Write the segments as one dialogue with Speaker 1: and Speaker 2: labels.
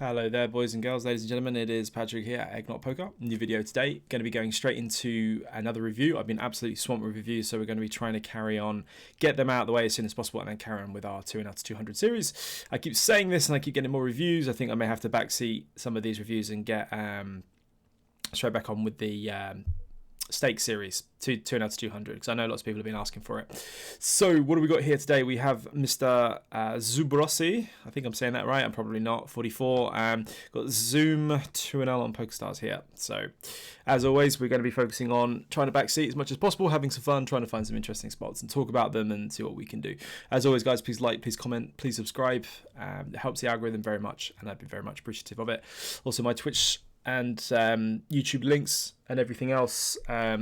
Speaker 1: Hello there, boys and girls, ladies and gentlemen. It is Patrick here at Eggnoc Poker. New video today. Going to be going straight into another review. I've been absolutely swamped with reviews, so we're going to be trying to carry on, get them out of the way as soon as possible, and then carry on with our 2 and out to 200 series. I keep saying this, and I keep getting more reviews. I think I may have to backseat some of these reviews and get straight back on with the stake series, 2 and out to 200, because I know lots of people have been asking for it. So what do we got here today? We have Mr. Zubroy44. I think I'm saying that right. I'm probably not. 44. Got Zoom 2L on Pokerstars here. So as always, we're going to be focusing on trying to backseat as much as possible, having some fun, trying to find some interesting spots and talk about them and see what we can do. As always, guys, please like, please comment, please subscribe. It helps the algorithm very much, and I'd be very much appreciative of it. Also, my Twitch and YouTube links and everything else are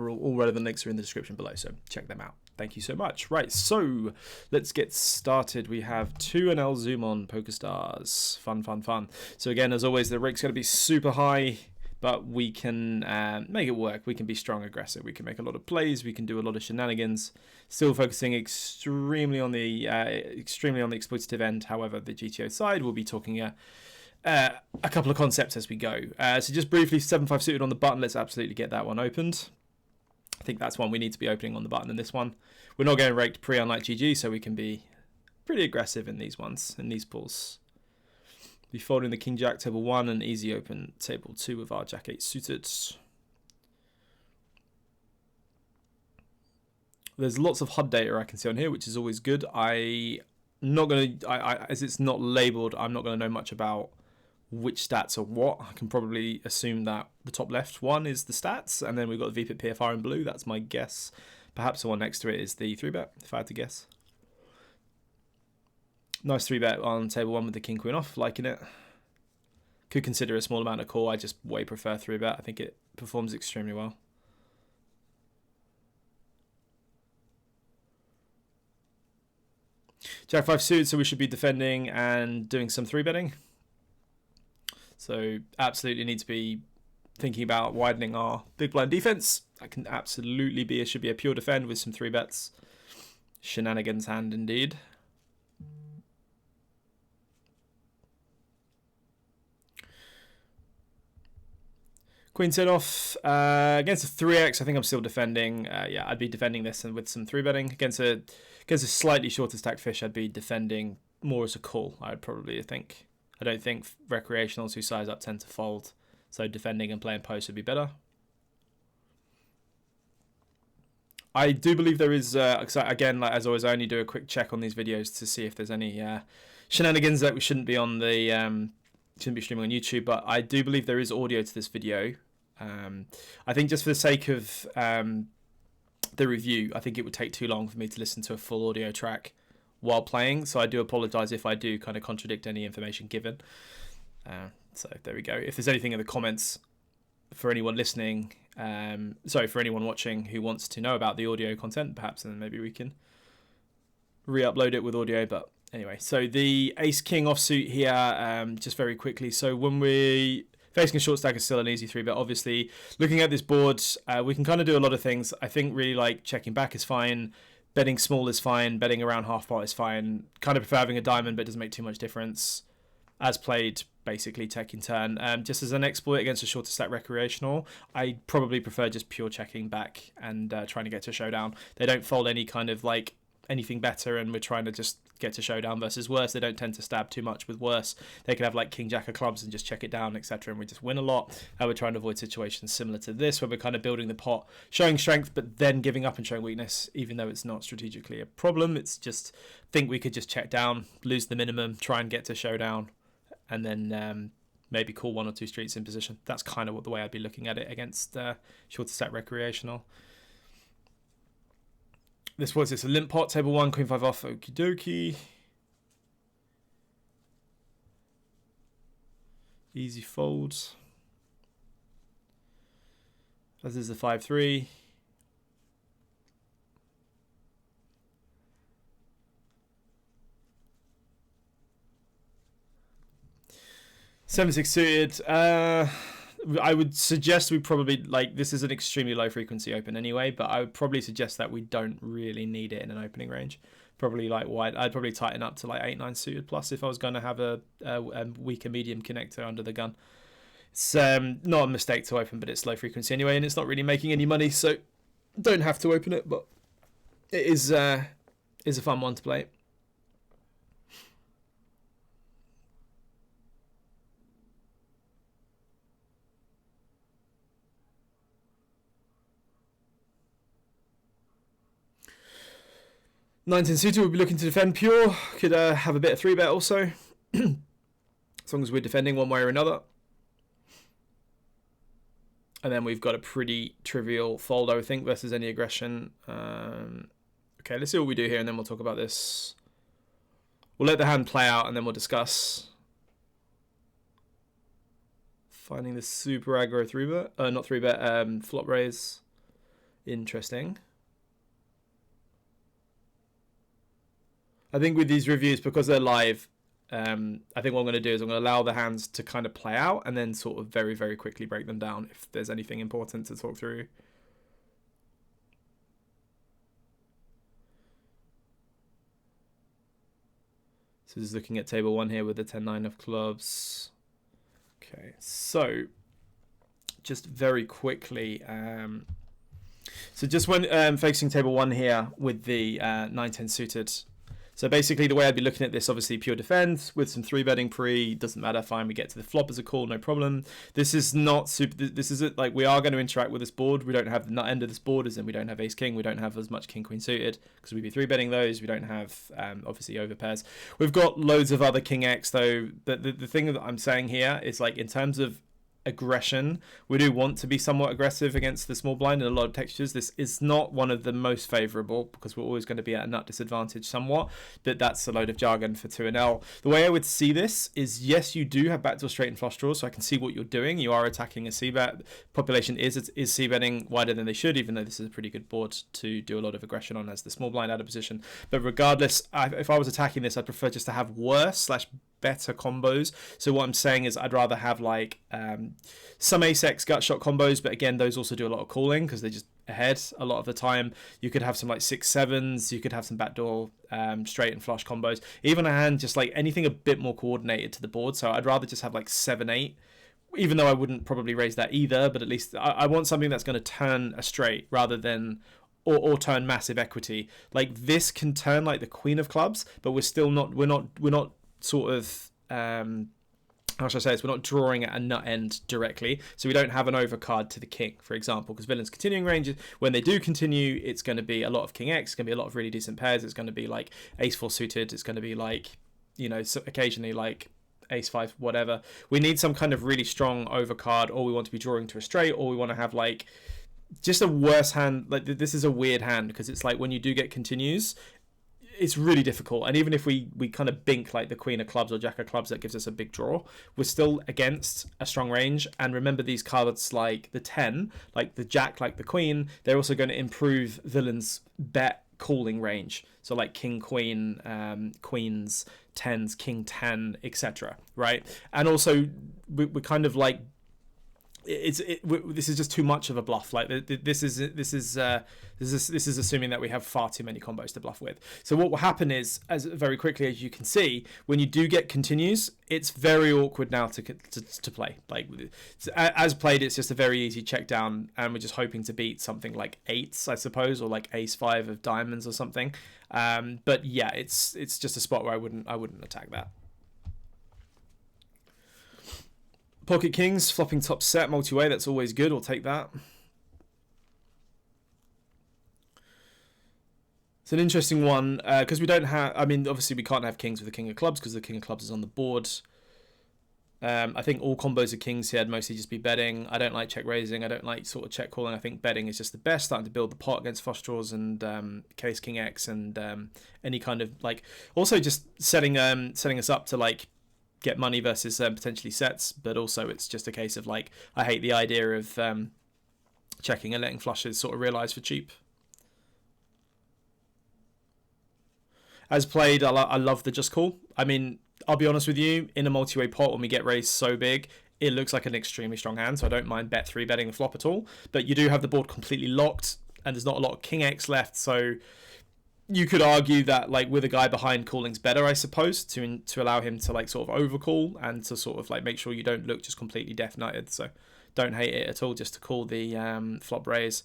Speaker 1: all relevant links are in the description below, so check them out. Thank you so much. Right, so let's get started. We have 2NL Zoom on Pokerstars. Fun. So again, as always, the risk's going to be super high, but we can make it work. We can be strong, aggressive. We can make a lot of plays. We can do a lot of shenanigans. Still focusing extremely on the exploitative end. However, the GTO side, we'll be talking a couple of concepts as we go. So just briefly, 7-5 suited on the button. Let's absolutely get that one opened. I think that's one we need to be opening on the button in this one. We're not getting raked pre unlike GG, so we can be pretty aggressive in these ones, in these pulls. Be folding the King Jack table 1 and easy open table 2 with our Jack 8 suited. There's lots of HUD data I can see on here, which is always good. As it's not labeled, I'm not going to know much about which stats are what. I can probably assume that the top left one is the stats, and then we've got the VPIP PFR in blue. That's my guess. Perhaps the one next to it is the 3-bet, if I had to guess. Nice 3-bet on table 1 with the King Queen off, liking it. Could consider a small amount of call. I just way prefer 3-bet. I think it performs extremely well. Jack 5 suited, so we should be defending and doing some 3-betting. So absolutely need to be thinking about widening our big blind defense. That can absolutely be, it should be a pure defend with some 3-bets. Shenanigans hand indeed. Queen set off against a 3x. I think I'm still defending. Yeah, I'd be defending this and with some 3-betting. Against a slightly shorter stack fish, I'd be defending more as a call, I would probably think. I don't think recreationals who size up tend to fold, so defending and playing post would be better. I do believe there is, again, like as always, I only do a quick check on these videos to see if there's any shenanigans that we shouldn't be on the shouldn't be streaming on YouTube. But I do believe there is audio to this video. I think just for the sake of the review, I think it would take too long for me to listen to a full audio track while playing, so I do apologize if I do kind of contradict any information given. So there we go. If there's anything in the comments for anyone listening, for anyone watching who wants to know about the audio content, perhaps then maybe we can re-upload it with audio. But anyway, so the Ace King offsuit here, just very quickly. So when we facing a short stack is still an easy 3-bet. Obviously, looking at this board, we can kind of do a lot of things. I think really like checking back is fine. Betting small is fine. Betting around half pot is fine. Kind of prefer having a diamond, but it doesn't make too much difference. As played, basically taking turn. Just as an exploit against a shorter stack recreational, I probably prefer just pure checking back and trying to get to showdown. They don't fold any kind of like anything better, and we're trying to just get to showdown versus worse. They don't tend to stab too much with worse. They can have like King Jack of clubs and just check it down, etc., and we just win a lot. We're trying to avoid situations similar to this where we're kind of building the pot, showing strength but then giving up and showing weakness, even though it's not strategically a problem. It's just think we could just check down, lose the minimum, try and get to showdown, and then maybe call 1 or 2 streets in position. That's kind of what the way I'd be looking at it against shorter stack recreational. This was a limp pot, table 1, Queen 5 off, okie dokie. Easy folds. As is the 5-3. Seven six suited. I would suggest we probably, like, this is an extremely low frequency open anyway, but I would probably suggest that we don't really need it in an opening range. Probably like wide. I'd probably tighten up to like 8-9 suited plus if I was going to have a weaker medium connector under the gun. It's not a mistake to open, but it's low frequency anyway, and it's not really making any money, so don't have to open it. But it is a fun one to play. Nine-10 suited would be looking to defend pure. Could have a bit of 3-bet also, as long as we're defending one way or another. And then we've got a pretty trivial fold, I would think, versus any aggression. Okay, let's see what we do here, and then we'll talk about this. We'll let the hand play out, and then we'll discuss. Finding the super aggro 3-bet. Not 3-bet, flop raise. Interesting. I think with these reviews, because they're live, I think what I'm going to do is I'm going to allow the hands to kind of play out and then sort of very, very quickly break them down if there's anything important to talk through. So just looking at table 1 here with the 10-9 of clubs. Okay, so just very quickly. So just when facing table 1 here with the 9-10 suited. So basically the way I'd be looking at this, obviously pure defense with some 3-betting pre, doesn't matter, fine, we get to the flop as a call, no problem. This is not super, this is like, we are going to interact with this board. We don't have the nut end of this board, as in we don't have ace king, we don't have as much king queen suited, because we'd be 3-betting those. We don't have, obviously, over pairs. We've got loads of other king X, though. The thing that I'm saying here is, like, in terms of aggression, we do want to be somewhat aggressive against the small blind in a lot of textures. This is not one of the most favourable, because we're always going to be at a nut disadvantage somewhat, but that's a load of jargon for 2-L. The way I would see this is, yes, you do have backdoor straight and flush draws, so I can see what you're doing. You are attacking a c-bet. Population is c-betting wider than they should, even though this is a pretty good board to do a lot of aggression on as the small blind out of position. But regardless, if I was attacking this, I'd prefer just to have worse / better combos. So what I'm saying is I'd rather have like some ace-x gut shot combos, but again, those also do a lot of calling because they're just ahead a lot of the time. You could have some like 6-7s, you could have some backdoor straight and flush combos, even a hand just like anything a bit more coordinated to the board. So I'd rather just have like 7-8, even though I wouldn't probably raise that either, but at least I want something that's going to turn a straight rather than or turn massive equity. Like this can turn like the queen of clubs, but we're still not we're not sort of how should I say this? We're not drawing at a nut end directly, so we don't have an overcard to the king, for example, because villain's continuing ranges, when they do continue, it's going to be a lot of king X, it's going to be a lot of really decent pairs, it's going to be like ace 4 suited, it's going to be like, you know, so occasionally like ace 5, whatever. We need some kind of really strong overcard, or we want to be drawing to a straight, or we want to have like just a worse hand. Like this is a weird hand because it's like when you do get continues, it's really difficult. And even if we kind of bink like the queen of clubs or jack of clubs, that gives us a big draw, we're still against a strong range. And remember, these cards like the 10, like the jack, like the queen, they're also going to improve villains' bet calling range. So like king, queen, queens, 10s, king 10, etc. Right? And also we're kind of like, this is just too much of a bluff. Like this is assuming that we have far too many combos to bluff with. So what will happen is, as very quickly as you can see, when you do get continues, it's very awkward now to play. Like as played, it's just a very easy check down, and we're just hoping to beat something like 8s, I suppose, or like ace 5 of diamonds or something. But yeah, it's just a spot where I wouldn't attack that. Pocket kings, flopping top set, multi-way, that's always good, we'll take that. It's an interesting one, because we don't have, I mean, obviously we can't have kings with the king of clubs, because the king of clubs is on the board. I think all combos of kings here would mostly just be betting. I don't like check raising, I don't like sort of check calling. I think betting is just the best, starting to build the pot against flush draws and case king X and any kind of, like, also just setting us up to, like, get money versus potentially sets, but also it's just a case of like, I hate the idea of checking and letting flushes sort of realize for cheap. As played, I love the just call. I mean, I'll be honest with you, in a multi-way pot when we get raised so big, it looks like an extremely strong hand, so I don't mind bet 3 betting the flop at all, but you do have the board completely locked and there's not a lot of king X left, so you could argue that like with a guy behind, calling's better, I suppose, to allow him to like sort of overcall and to sort of like make sure you don't look just completely death knighted. So don't hate it at all just to call the flop raise.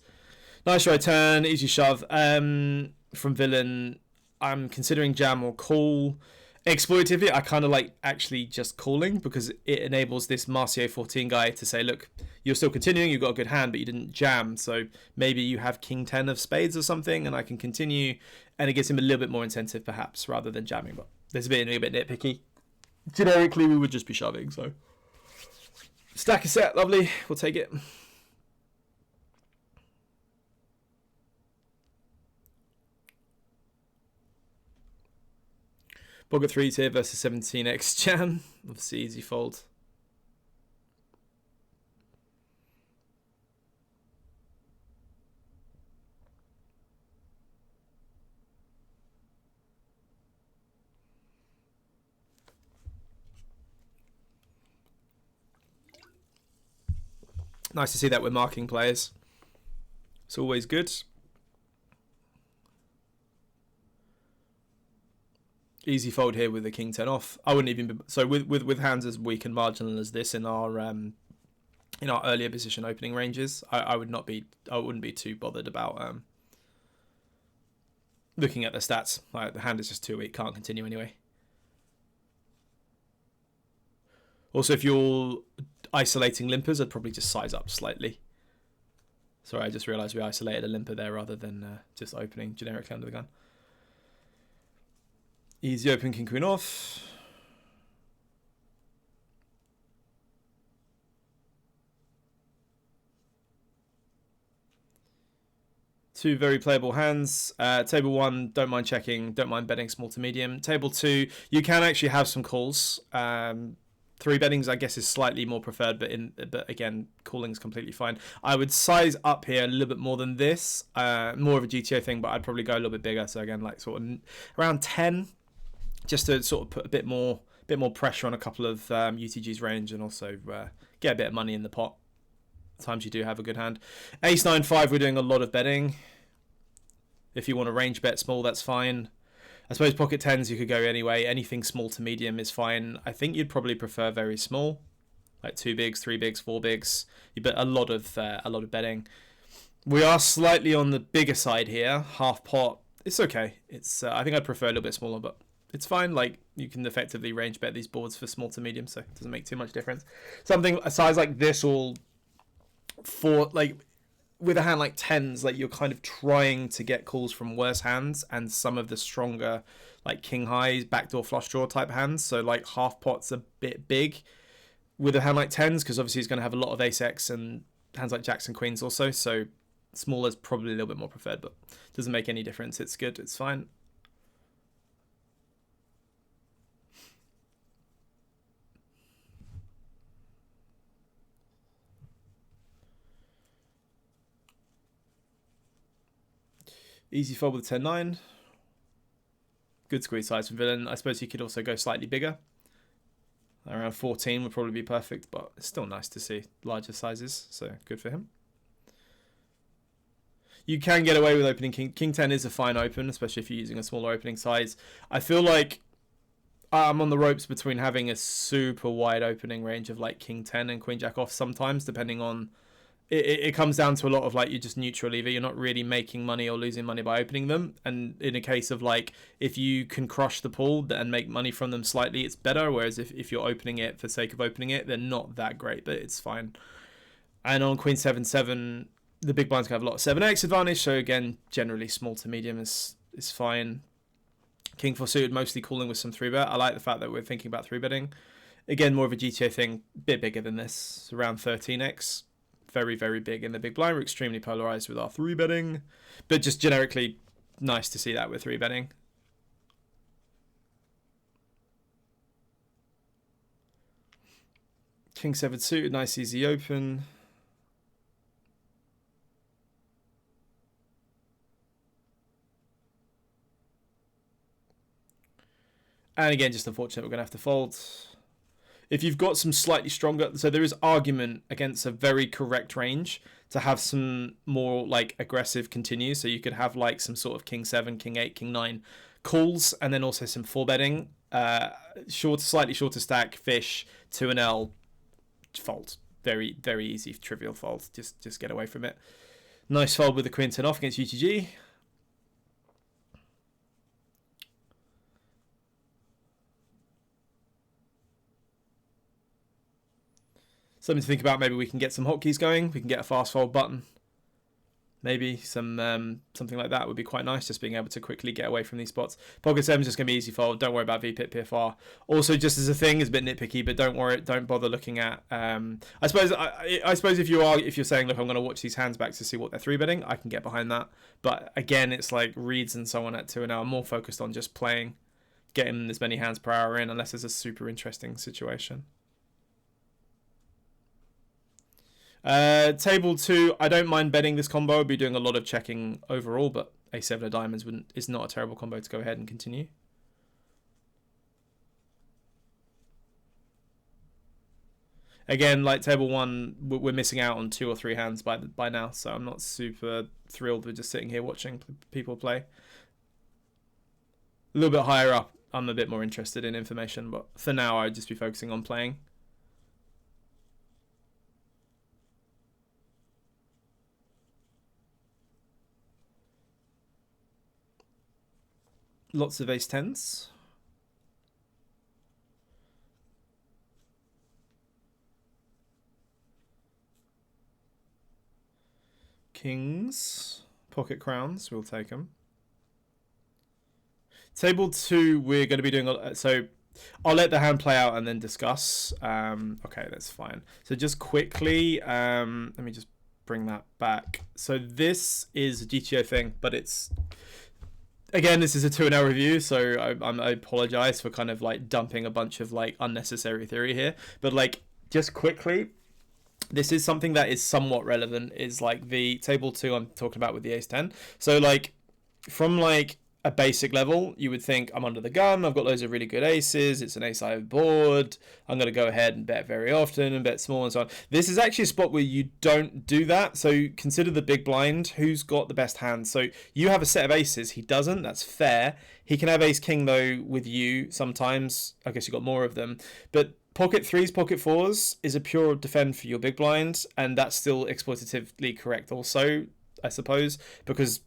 Speaker 1: Nice right turn, easy shove. From villain, I'm considering jam or call. Exploitatively, I kind of like actually just calling because it enables this Marcio 14 guy to say, look, you're still continuing, you've got a good hand, but you didn't jam. So maybe you have king 10 of spades or something, and I can continue. And it gives him a little bit more incentive, perhaps, rather than jamming. But there's a bit nitpicky. Generically, we would just be shoving. So stack a set, lovely. We'll take it. Poker 3 tier versus 17x jam. Obviously, easy fold. Nice to see that we're marking players. It's always good. Easy fold here with the king 10 off. I wouldn't even be, so with hands as weak and marginal as this in our earlier position opening ranges, I wouldn't be too bothered about looking at the stats. Like the hand is just too weak, can't continue anyway. Also, if you're isolating limpers, I'd probably just size up slightly. Sorry, I just realised we isolated a limper there rather than just opening generically under the gun. Easy open, king queen off. Two very playable hands. Table 1, don't mind checking, don't mind betting small to medium. Table 2, you can actually have some calls. 3 bettings, I guess, is slightly more preferred, but again, calling's completely fine. I would size up here a little bit more than this. More of a GTO thing, but I'd probably go a little bit bigger. So again, like sort of around 10. Just to sort of put a bit more pressure on a couple of UTG's range and also get a bit of money in the pot. Times you do have a good hand. Ace 9-5, we're doing a lot of betting. If you want to range bet small, that's fine. I suppose pocket 10s you could go anyway. Anything small to medium is fine. I think you'd probably prefer very small, like 2 bigs, 3 bigs, 4 bigs. You bet a lot of betting. We are slightly on the bigger side here. Half pot. It's okay. It's I think I'd prefer a little bit smaller, but it's fine. Like you can effectively range bet these boards for small to medium, so it doesn't make too much difference. Something a size like this, or for like with a hand like 10s, like you're kind of trying to get calls from worse hands and some of the stronger like king highs, backdoor flush draw type hands. So like half pot's a bit big with a hand like 10s because obviously it's going to have a lot of ace x and hands like jacks and queens also. So smaller is probably a little bit more preferred, but doesn't make any difference. It's good. It's fine. Easy fold with 10-9. Good squeeze size from villain. I suppose he could also go slightly bigger. Around 14 would probably be perfect, but it's still nice to see larger sizes, so good for him. You can get away with opening king. King 10 is a fine open, especially if you're using a smaller opening size. I feel like I'm on the ropes between having a super wide opening range of like king 10 and queen jack off sometimes, depending on... It comes down to a lot of like you're just neutral either. You're not really making money or losing money by opening them. And in a case of like if you can crush the pool and make money from them slightly, it's better. Whereas if you're opening it for sake of opening it, they're not that great, but it's fine. And on queen 7-7, the big blind's gonna have a lot of 7x advantage. So again, generally small to medium is fine. King 4 suited, mostly calling with some 3-bet. I like the fact that we're thinking about 3-betting. Again, more of a GTO thing, bit bigger than this, around 13x. Very, very big in the big blind. We're extremely polarized with our 3-betting, but just generically nice to see that with 3-betting. King 7 suited, nice easy open. And again, just unfortunate we're going to have to fold. if you've got some slightly stronger, so there is argument against a very correct range to have some more like aggressive continues. So you could have like some sort of king 7, king 8, king 9 calls, and then also some four betting, slightly shorter stack, fish, 2 and L, fold. Very, very easy, trivial fold. Just get away from it. Nice fold with the queen 10 off against UTG. Something to think about. Maybe we can get some hotkeys going. We can get a fast fold button. Maybe some something like that would be quite nice, just being able to quickly get away from these spots. Pocket 7 is just going to be easy fold. Don't worry about VPIP, PFR. Also, just as a thing, is a bit nitpicky, but don't worry. Don't bother looking at. I suppose if you're saying, look, I'm going to watch these hands back to see what they're 3-betting, I can get behind that. But again, it's like reads and so on at 2 and now. I'm more focused on just playing, getting as many hands per hour in, unless it's a super interesting situation. Table 2, I don't mind betting this combo. I'll be doing a lot of checking overall, but A7 of diamonds is not a terrible combo to go ahead and continue. Again, like table 1, we're missing out on 2 or 3 hands by now, so I'm not super thrilled with just sitting here watching people play. A little bit higher up, I'm a bit more interested in information, but for now, I'd just be focusing on playing. Lots of ace 10s. Kings. Pocket crowns. We'll take them. Table 2, we're going to be doing... So I'll let the hand play out and then discuss. Okay, that's fine. So just quickly, let me just bring that back. So this is a GTO thing, but it's... Again, this is a 2-hour review, so I apologize for kind of like dumping a bunch of like unnecessary theory here. But like, just quickly, this is something that is somewhat relevant. Is like the table 2 I'm talking about with the ace 10. So like, from like a basic level, you would think I'm under the gun. I've got loads of really good aces. It's an ace-high board. I'm going to go ahead and bet very often and bet small and so on. This is actually a spot where you don't do that. So consider the big blind. Who's got the best hand? So you have a set of aces. He doesn't. That's fair. He can have ace-king, though, with you sometimes. I guess you've got more of them. But pocket 3s, pocket 4s is a pure defend for your big blind. And that's still exploitatively correct also, I suppose, because...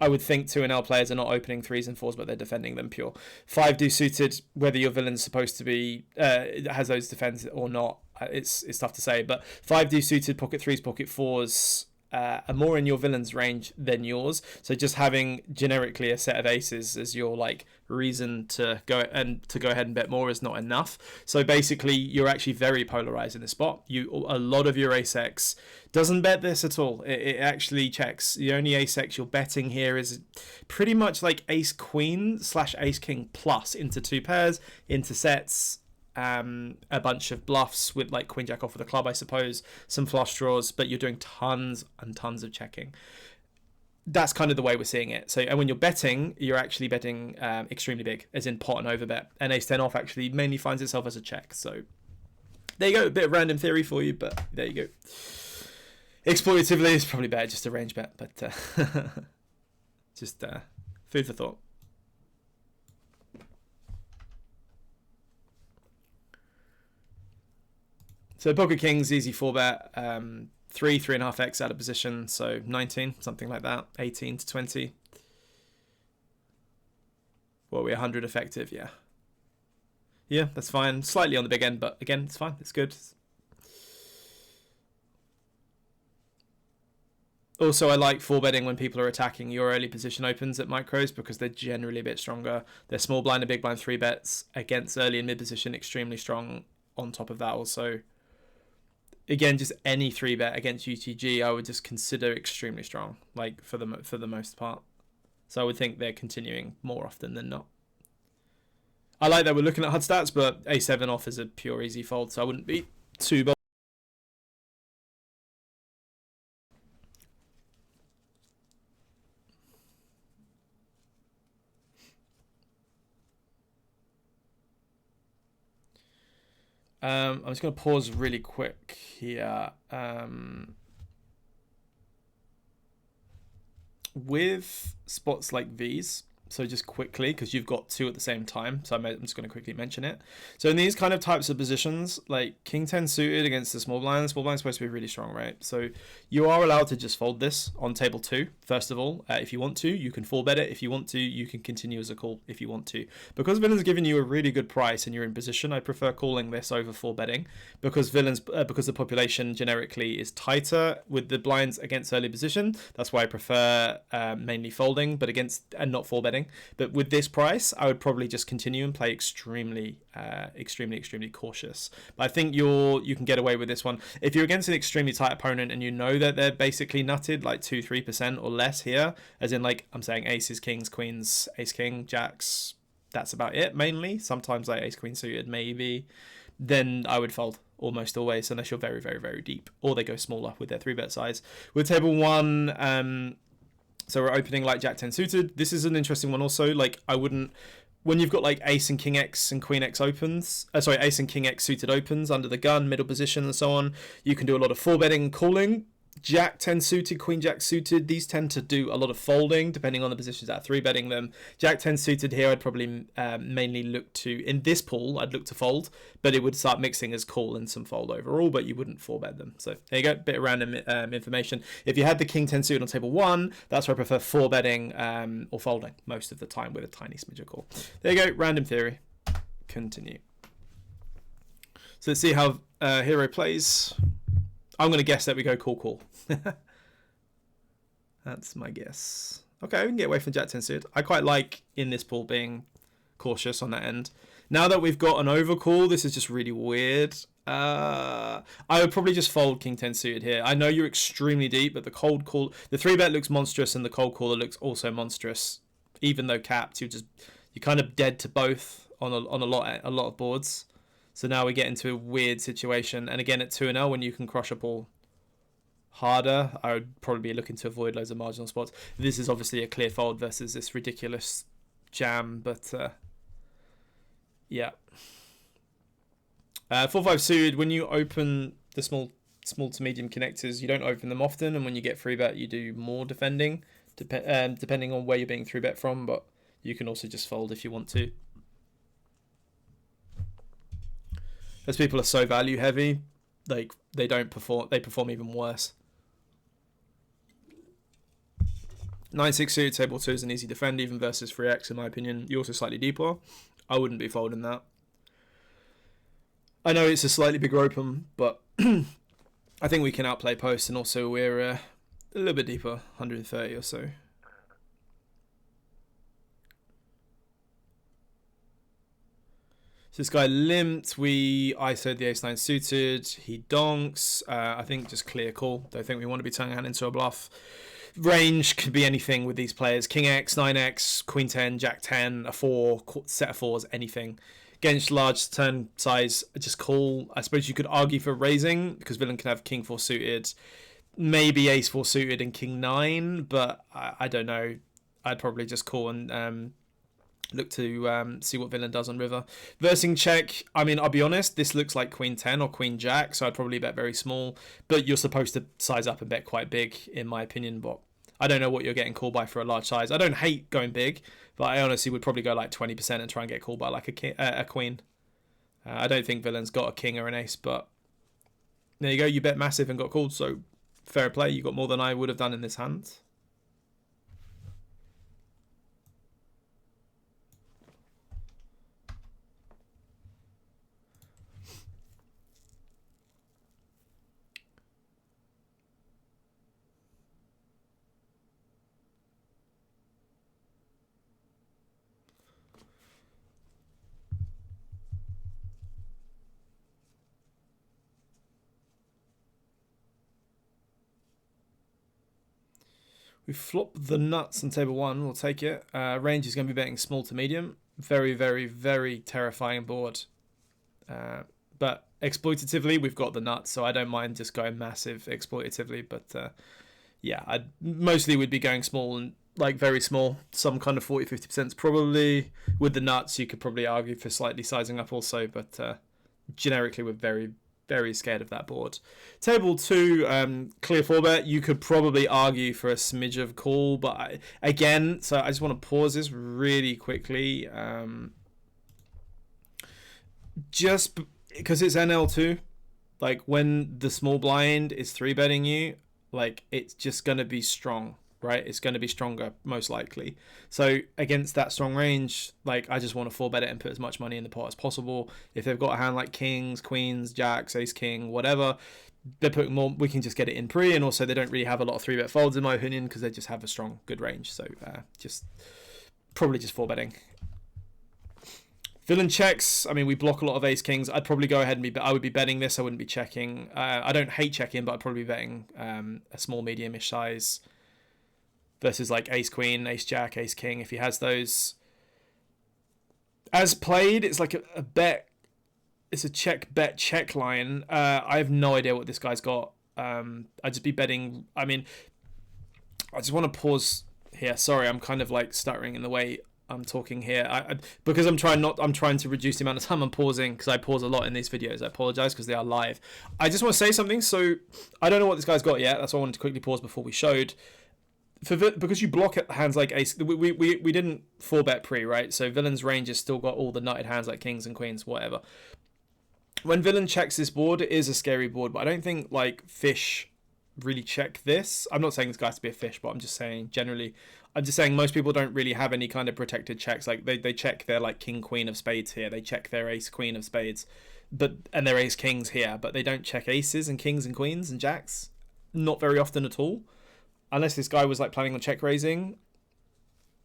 Speaker 1: I would think 2 and L players are not opening 3s and 4s, but they're defending them pure. 5 do suited, whether your villain's supposed to be has those defense or not, it's tough to say. But 5 do suited, pocket 3s, pocket 4s are more in your villain's range than yours. So just having generically a set of aces as your like reason to go ahead and bet more is not enough. So basically, you're actually very polarized in this spot. A lot of your ace X doesn't bet this at all. It actually checks. The only ace X you're betting here is pretty much like ace queen / ace king plus into 2 pairs, into sets. A bunch of bluffs with like queen jack off with a club, I suppose, some flush draws, but you're doing tons and tons of checking. That's kind of the way we're seeing it. So, and when you're betting, you're actually betting extremely big, as in pot and over bet. And ace 10 off actually mainly finds itself as a check. So there you go, a bit of random theory for you, but there you go. Exploitatively, it's probably better just a range bet, but just food for thought. So pocket kings, easy 4-bet, 3.5x out of position, so 19, something like that, 18 to 20. Well, we're 100 effective, yeah. Yeah, that's fine. Slightly on the big end, but again, it's fine. It's good. Also, I like 4-betting when people are attacking your early position opens at micros because they're generally a bit stronger. They're small blind and big blind 3-bets against early and mid position, extremely strong on top of that also. Again, just any 3-bet against UTG, I would just consider extremely strong, like for the most part. So I would think they're continuing more often than not. I like that we're looking at HUD stats, but A7 off is a pure easy fold, so I wouldn't be too bold. I'm just going to pause really quick here. With spots like these, so just quickly, because you've got two at the same time, so I'm just going to quickly mention it. So in these kind of types of positions, like King 10 suited against the small blind's supposed to be really strong, right? So you are allowed to just fold this on table 2, first of all. If you want to, you can 4-bet it. If you want to, you can continue as a call if you want to. Because villain's giving you a really good price and you're in position, I prefer calling this over 4-betting, because because the population generically is tighter with the blinds against early position. That's why I prefer mainly folding, but against and not 4-betting. But with this price, I would probably just continue and play extremely cautious. But I think you can get away with this one if you're against an extremely tight opponent and you know that they're basically nutted like 2-3% or less here, as in like I'm saying aces, kings, queens, ace, king, jacks. That's about it mainly. Sometimes like ace, queen suited maybe. Then I would fold almost always, unless you're very, very, very deep, or they go smaller with their 3-bet size. With table 1. So we're opening like Jack 10 suited. This is an interesting one also. Like I wouldn't, when you've got like Ace and King X and Queen X opens, Ace and King X suited opens under the gun, middle position and so on, you can do a lot of 4-betting calling. Jack 10 suited, Queen Jack suited, these tend to do a lot of folding depending on the positions that are 3-betting them. Jack 10 suited here, I'd probably mainly look to, in this pool, I'd look to fold, but it would start mixing as call and some fold overall, but you wouldn't 4-bet them. So there you go, bit of random information. If you had the King 10 suited on table 1, that's where I prefer 4-betting or folding most of the time with a tiny smidge of call. There you go, random theory. Continue. So let's see how Hero plays. I'm going to guess that we go call. That's my guess. Okay, we can get away from Jack 10 suited. I quite like in this pool being cautious on that end. Now that we've got an overcall, this is just really weird. I would probably just fold King 10 suited here. I know you're extremely deep, but the cold call, the 3-bet looks monstrous and the cold caller looks also monstrous. Even though capped, you're kind of dead to both on a lot of boards. So now we get into a weird situation. And again, at 2-0, when you can crush a ball harder, I would probably be looking to avoid loads of marginal spots. This is obviously a clear fold versus this ridiculous jam, but yeah. 4-5 suited, when you open the small to medium connectors, you don't open them often. And when you get 3-bet, you do more defending, depending on where you're being 3-bet from. But you can also just fold if you want to. As people are so value heavy, like they perform even worse. 9-6 suited table 2 is an easy defend even versus 3x in my opinion. You're also slightly deeper. I wouldn't be folding that. I know it's a slightly bigger open, but I think we can outplay post, and also we're a little bit deeper, 130 or so. So this guy limped, we ISO'd the ace-9 suited, he donks, I think just clear call. Don't think we want to be turning hand into a bluff. Range could be anything with these players, King X, 9x, Queen 10, Jack 10, a 4, set of 4s, anything. Against large turn size, just call. I suppose you could argue for raising, because villain can have King 4 suited, maybe ace 4 suited and King 9, but I don't know. I'd probably just call and look to see what villain does on river. Versing check, I mean, I'll be honest, this looks like Queen 10 or Queen Jack, so I'd probably bet very small, but you're supposed to size up and bet quite big, in my opinion, but I don't know what you're getting called by for a large size. I don't hate going big, but I honestly would probably go like 20% and try and get called by like a queen. I don't think villain's got a king or an ace, but there you go, you bet massive and got called, so fair play, you got more than I would have done in this hand. We flop the nuts on table 1. We'll take it. Range is going to be betting small to medium. Very, very, very terrifying board. But exploitatively, we've got the nuts, so I don't mind just going massive exploitatively. But yeah, I mostly would be going small and like very small. Some kind of 40-50% probably. With the nuts, you could probably argue for slightly sizing up also. But generically we're very scared of that board. Table 2, clear 4-bet. You could probably argue for a smidge of call, but again, so I just want to pause this really quickly. Just because it's NL2, like when the small blind is 3-betting you, like it's just going to be strong, right? It's going to be stronger, most likely. So against that strong range, like I just want to 4-bet it and put as much money in the pot as possible. If they've got a hand like kings, queens, jacks, ace, king, whatever, they're putting more, we can just get it in pre. And also they don't really have a lot of 3-bet folds in my opinion, because they just have a strong, good range. So just probably just 4-betting. Villain checks. I mean, we block a lot of ace kings. I'd probably go ahead and I would be betting this. I wouldn't be checking. I don't hate checking, but I'd probably be betting a small, medium-ish size versus like ace queen, ace jack, ace king if he has those. As played, it's like a bet. It's a check bet check line. I have no idea what this guy's got. I'd just be betting. I mean, I just want to pause here. Sorry, I'm kind of like stuttering in the way I'm talking here, because I'm trying to reduce the amount of time I'm pausing, because I pause a lot in these videos. I apologize because they are live. I just want to say something. So I don't know what this guy's got yet. That's why I wanted to quickly pause before we showed. Because you block at hands like ace, we didn't 4-bet pre, right? So Villain's range has still got all the nutted hands like kings and queens, whatever. When Villain checks this board, it is a scary board, but I don't think like fish really check this. I'm not saying this guy has to be a fish, but I'm just saying generally. I'm just saying most people don't really have any kind of protected checks. Like they check their like king queen of spades here. They check their ace queen of spades, and their ace kings here. But they don't check aces and kings and queens and jacks. Not very often at all, unless this guy was like planning on check raising.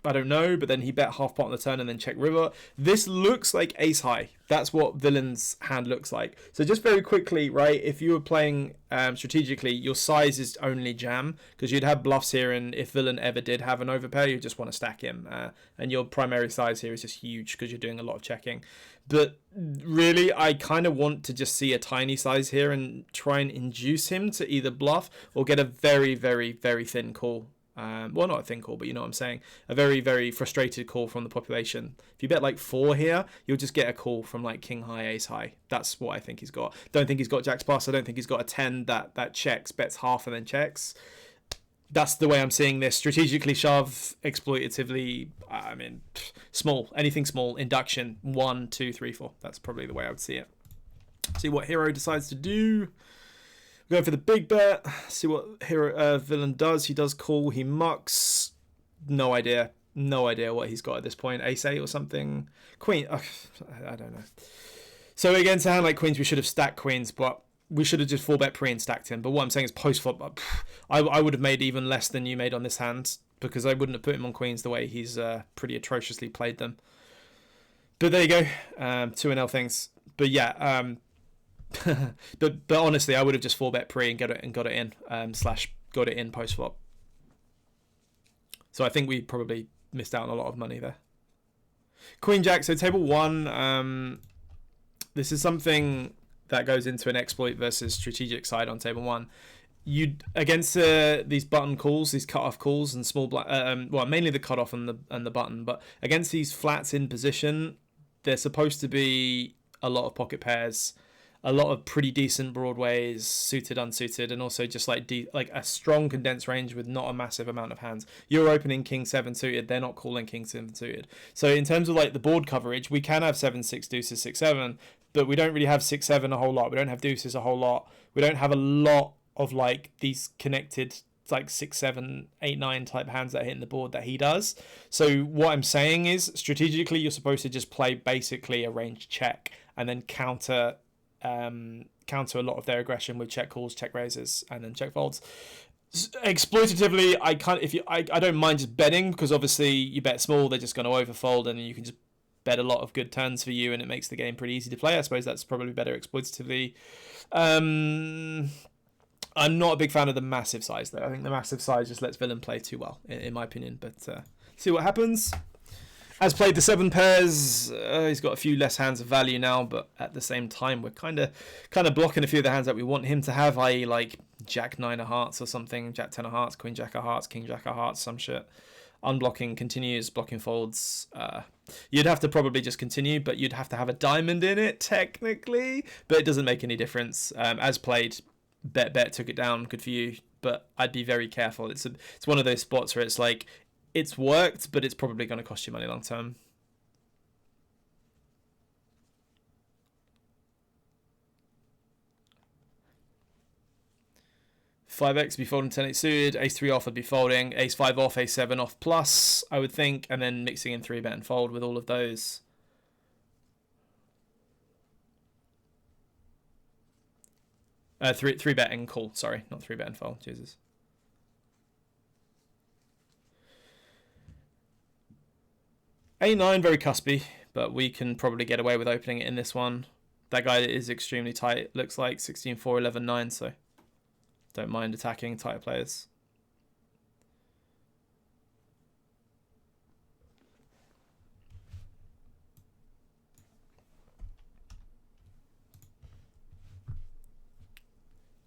Speaker 1: I don't know, but then he bet half pot on the turn and then check river. This looks like ace high. That's what Villain's hand looks like. So just very quickly, right, if you were playing strategically, your size is only jam, because you'd have bluffs here, and if Villain ever did have an overpair, you just want to stack him. And your primary size here is just huge because you're doing a lot of checking. But really, I kind of want to just see a tiny size here and try and induce him to either bluff or get a very, very, very thin call. Well, not a thin call, but you know what I'm saying. A very, very frustrated call from the population. If you bet like 4 here, you'll just get a call from like king high, ace high. That's what I think he's got. Don't think he's got jacks pass. I don't think he's got a 10 that checks, bets half and then checks. That's the way I'm seeing this. Strategically shove, exploitatively, I mean, small. Anything small. Induction, 1, 2, 3, 4. That's probably the way I would see it. See what hero decides to do. Going for the big bet. See what Villain does. He does call. He mucks. No idea. No idea what he's got at this point. Ace 8 or something. Queen. I don't know. So against a hand like queens, we should have stacked queens, but we should have just 4-bet pre and stacked him. But what I'm saying is post-flop, I would have made even less than you made on this hand, because I wouldn't have put him on queens the way he's pretty atrociously played them. But there you go. 2-0 things. But yeah, but honestly, I would have just 4-bet pre and got it in / got it in post flop. So I think we probably missed out on a lot of money there. Queen Jack. So table 1. This is something that goes into an exploit versus strategic side on table 1. You against these button calls, these cut off calls and small well, mainly the cut off and the button, but against these flats in position, they're supposed to be a lot of pocket pairs. A lot of pretty decent broadways, suited, unsuited, and also just like a strong condensed range with not a massive amount of hands. You're opening king 7 suited, they're not calling king 7 suited. So in terms of like the board coverage, we can have 7-6 deuces 6-7, but we don't really have 6-7 a whole lot. We don't have deuces a whole lot. We don't have a lot of like these connected like 6-7 8-9 type hands that hit in the board that he does. So what I'm saying is strategically, you're supposed to just play basically a range check and then counter a lot of their aggression with check calls, check raises, and then check folds. Exploitatively, I don't mind just betting, because obviously you bet small, they're just going to overfold, and you can just bet a lot of good turns for you, and it makes the game pretty easy to play. I suppose that's probably better exploitatively. I'm not a big fan of the massive size though. I think the massive size just lets Villain play too well, in my opinion. But see what happens. As played the 7 pairs, he's got a few less hands of value now, but at the same time, we're kind of blocking a few of the hands that we want him to have, i.e. like Jack 9 of hearts or something, Jack 10 of hearts, Queen Jack of hearts, King Jack of hearts, some shit. Unblocking continues, blocking folds. You'd have to probably just continue, but you'd have to have a diamond in it technically, but it doesn't make any difference. As played, bet took it down, good for you, but I'd be very careful. It's one of those spots where it's like, it's worked, but it's probably going to cost you money long term. Five X be folding 10-8 suited, ace 3 off would be folding, ace 5 off, ace 7 off plus, I would think, and then mixing in 3 bet and fold with all of those. Three bet and call, sorry, not 3 bet and fold, Jesus. A9 very cuspy, but we can probably get away with opening it in this one. That guy is extremely tight, looks like 16-4, 11-9, so don't mind attacking tighter players.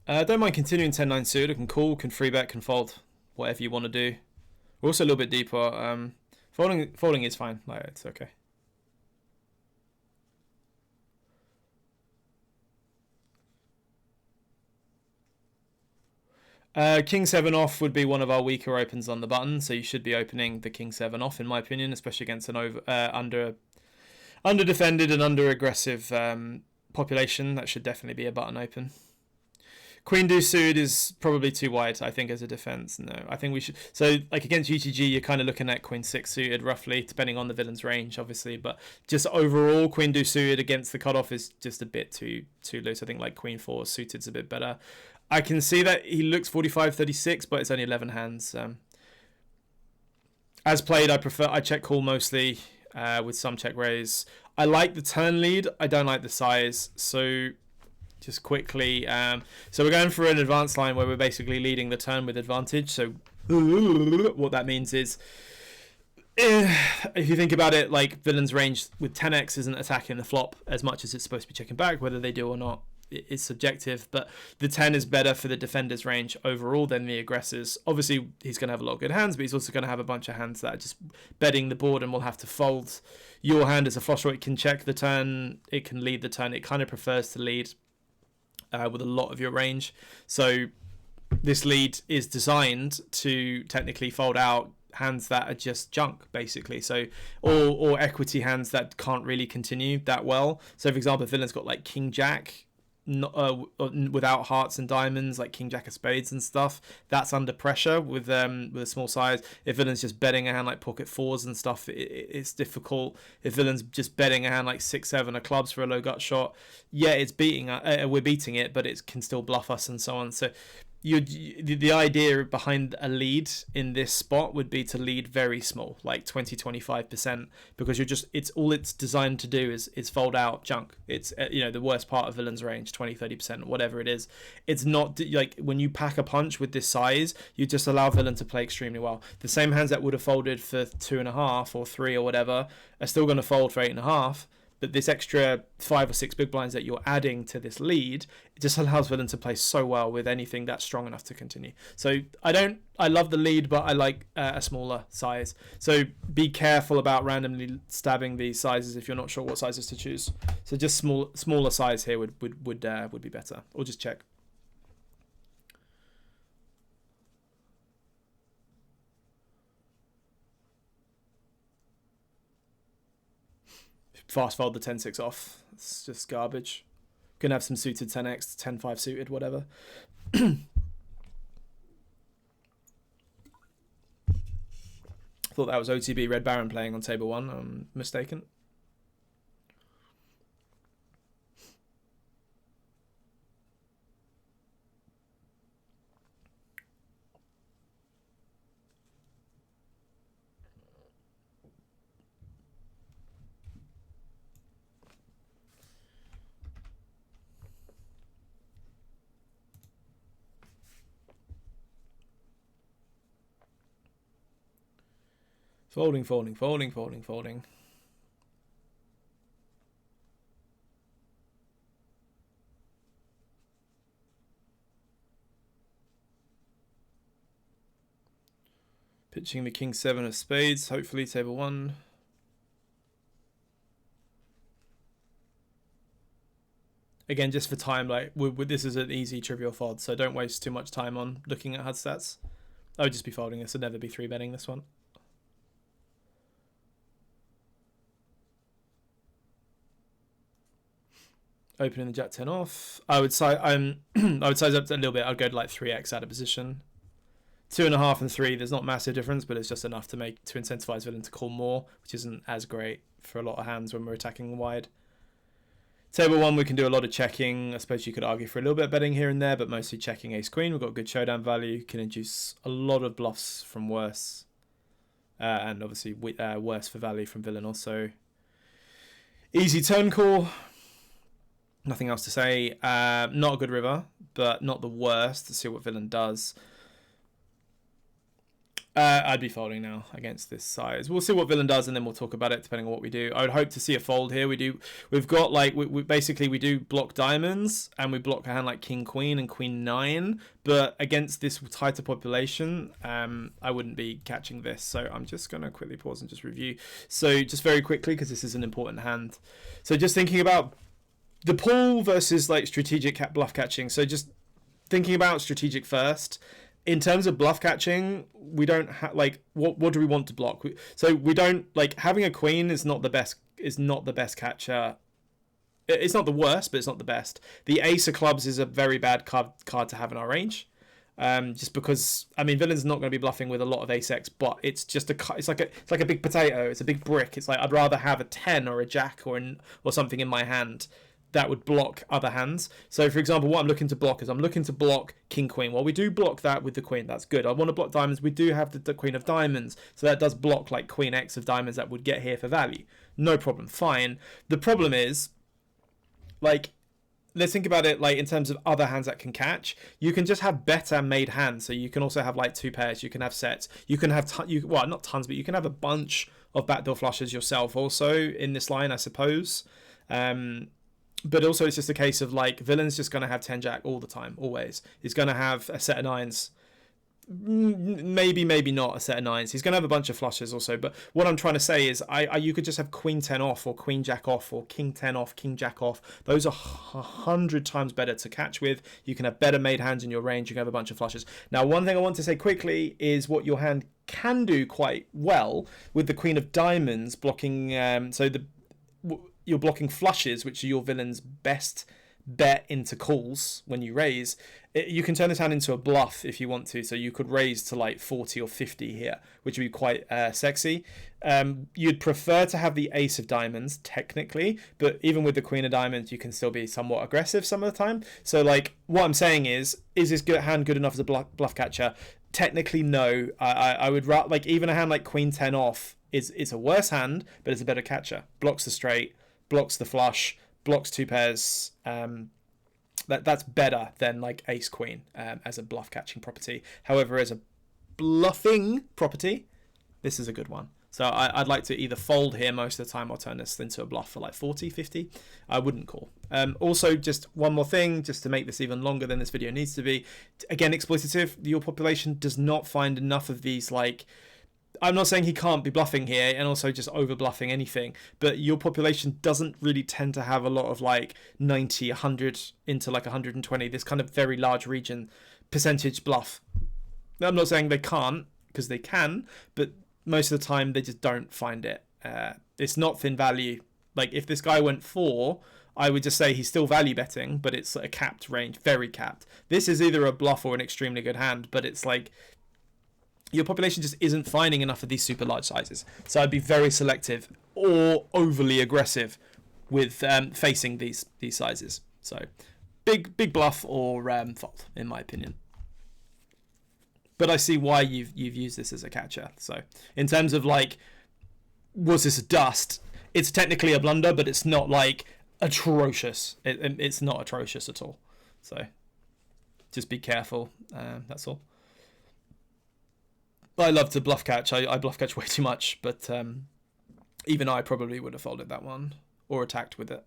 Speaker 1: Don't mind continuing 10-9 suited. Can call, can 3-bet, can fold, whatever you want to do. We're also a little bit deeper. Folding is fine. Like, it's okay. King 7 off would be one of our weaker opens on the button, so you should be opening the King 7 off, in my opinion, especially against an under defended and under aggressive population. That should definitely be a button open. Queen deuce suited is probably too wide, I think, as a defense. No, I think we should. So, like against UTG, you're kind of looking at queen 6 suited, roughly, depending on the villain's range, obviously. But just overall, queen deuce suited against the cutoff is just a bit too loose. I think like queen 4 suited is a bit better. I can see that he looks 45-36, but it's only 11 hands. As played, I check call mostly with some check raise. I like the turn lead. I don't like the size. So just quickly, so we're going for an advanced line where we're basically leading the turn with advantage. So what that means is, if you think about it, like villain's range with 10x isn't attacking the flop as much as it's supposed to be checking back. Whether they do or not is subjective, but the 10 is better for the defender's range overall than the aggressors. Obviously, he's going to have a lot of good hands, but he's also going to have a bunch of hands that are just betting the board and will have to fold. Your hand as a flush draw, it can check the turn, it can lead the turn. It kind of prefers to lead with a lot of your range. So this lead is designed to technically fold out hands that are just junk, basically. So or equity hands that can't really continue that well. So for example, if villain's got like king jack, without hearts and diamonds, like king jack of spades and stuff, that's under pressure with a small size. If villain's just betting a hand like pocket fours and stuff, it's difficult. If villain's just betting a hand like 6-7 of clubs for a low gut shot, yeah, it's we're beating it, but it can still bluff us and so on. So the idea behind a lead in this spot would be to lead very small, like 20-25%, because it's designed to do is fold out junk. It's the worst part of villain's range, 20-30%, whatever it is. It's not like when you pack a punch with this size, you just allow villain to play extremely well. The same hands that would have folded for 2.5 or 3 or whatever are still going to fold for 8.5. But this extra 5 or 6 big blinds that you're adding to this lead, it just allows villain to play so well with anything that's strong enough to continue. So I love the lead, but I like a smaller size. So be careful about randomly stabbing these sizes if you're not sure what sizes to choose. So just smaller size here would be better, or just check. Fast fold the 10-6 off. It's just garbage. Gonna have some suited 10x, 10-5 suited, whatever. Thought that was OTB Red Baron playing on table 1. I'm mistaken. Folding. Pitching the king 7 of spades, hopefully table 1. Again, just for time, like this is an easy trivial fold, so don't waste too much time on looking at HUD stats. I would just be folding this. I'd never be 3-betting this one. Opening the jack 10 off. I would size I would size up a little bit. I'd go to like 3x out of position. 2.5 and 3. There's not massive difference, but it's just enough to incentivize villain to call more, which isn't as great for a lot of hands when we're attacking wide. Table 1, we can do a lot of checking. I suppose you could argue for a little bit of betting here and there, but mostly checking ace queen. We've got good showdown value. Can induce a lot of bluffs from worse, and obviously worse for value from villain also. Easy turn call. Nothing else to say. Not a good river, but not the worst. To see what villain does. I'd be folding now against this size. We'll see what villain does, and then we'll talk about it depending on what we do. I would hope to see a fold here. We've got like we basically we do block diamonds, and we block a hand like king queen and queen 9. But against this tighter population, I wouldn't be catching this. So I'm just gonna quickly pause and just review. So just very quickly, because this is an important hand. So just thinking about the pool versus like strategic bluff catching. So just thinking about strategic first. In terms of bluff catching, we don't have like what do we want to block? So we don't like having a queen is not the best catcher. It's not the worst, but it's not the best. The ace of clubs is a very bad card to have in our range. Just because I mean villain's not going to be bluffing with a lot of ace x, but it's just it's like a big potato. It's a big brick. It's like I'd rather have a 10 or a jack or something in my hand that would block other hands. So for example, what I'm looking to block is I'm looking to block king queen. Well, we do block that with the queen. That's good. I want to block diamonds. We do have the queen of diamonds. So that does block like queen x of diamonds that would get here for value. No problem. Fine. The problem is like, let's think about it like in terms of other hands that can catch. You can just have better made hands. So you can also have like 2 pairs. You can have sets. You can have, well, not tons, but you can have a bunch of backdoor flushes yourself also in this line, I suppose. But also it's just a case of like villain's just going to have 10 jack all the time, always. He's going to have a set of 9s. Maybe not a set of 9s. He's going to have a bunch of flushes also. But what I'm trying to say is you could just have queen 10 off or queen jack off or king 10 off, king jack off. Those are 100 times better to catch with. You can have better made hands in your range. You can have a bunch of flushes. Now, one thing I want to say quickly is what your hand can do quite well with the queen of diamonds blocking. You're blocking flushes, which are your villain's best bet into calls when you raise. You can turn this hand into a bluff if you want to. So you could raise to like 40 or 50 here, which would be quite sexy. You'd prefer to have the ace of diamonds, technically. But even with the queen of diamonds, you can still be somewhat aggressive some of the time. So like what I'm saying is this hand good enough as a bluff catcher? Technically, no. I would rather, like even a hand like queen 10 off is a worse hand, but it's a better catcher. Blocks the straight. Blocks the flush, blocks 2 pairs. That's better than like ace queen as a bluff catching property. However, as a bluffing property, this is a good one. So I'd like to either fold here most of the time or turn this into a bluff for like 40, 50. I wouldn't call. Also, just one more thing, just to make this even longer than this video needs to be. Again, exploitative. Your population does not find enough of these like... I'm not saying he can't be bluffing here and also just over bluffing anything, but your population doesn't really tend to have a lot of like 90, 100 into like 120, this kind of very large region percentage bluff. I'm not saying they can't, because they can, but most of the time they just don't find it. It's not thin value. Like if this guy went 4, I would just say he's still value betting, but it's a capped range, very capped. This is either a bluff or an extremely good hand, but it's like your population just isn't finding enough of these super large sizes. So I'd be very selective or overly aggressive with facing these sizes. So big bluff or fold, in my opinion. But I see why you've used this as a catcher. So in terms of like, was this a dust? It's technically a blunder, but it's not like atrocious. It's not atrocious at all. So just be careful. That's all. I love to bluff catch. I bluff catch way too much, but even I probably would have folded that one or attacked with it.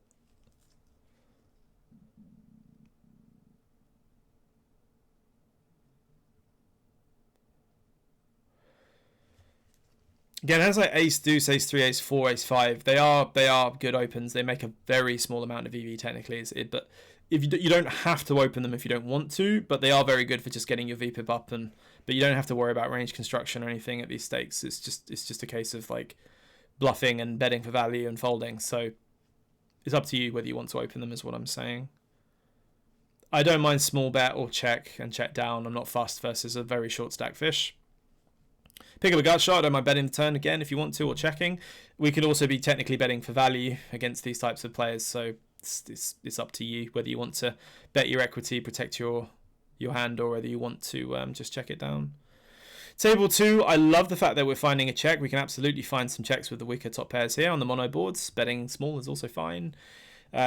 Speaker 1: Again, as like ace deuce, ace three, ace four, ace five, they are good opens. They make a very small amount of EV technically, but if you don't have to open them if you don't want to, but they are very good for just getting your VPIP up, but you don't have to worry about range construction or anything at these stakes. It's just a case of like bluffing and betting for value and folding. So it's up to you whether you want to open them, is what I'm saying. I don't mind small bet or check and check down. I'm not fussed versus a very short stack fish. Pick up a gut shot. I don't mind betting the turn again if you want to, or checking. We could also be technically betting for value against these types of players. So it's up to you whether you want to bet your equity, protect your hand, or whether you want to just check it down. Table 2, I love the fact that we're finding a check. We can absolutely find some checks with the weaker top pairs here on the mono boards. Betting small is also fine.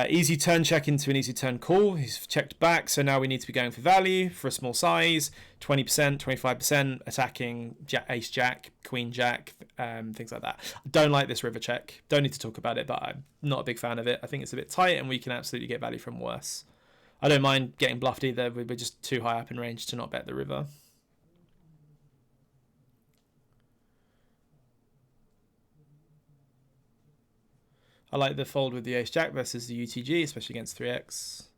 Speaker 1: Easy turn check into an easy turn call. He's checked back, so now we need to be going for value for a small size. 20%, 25%, attacking ace jack, queen jack, things like that. I don't like this river check. Don't need to talk about it, but I'm not a big fan of it. I think it's a bit tight, and we can absolutely get value from worse. I don't mind getting bluffed either. We're just too high up in range to not bet the river. I like the fold with the ace jack versus the UTG, especially against 3x.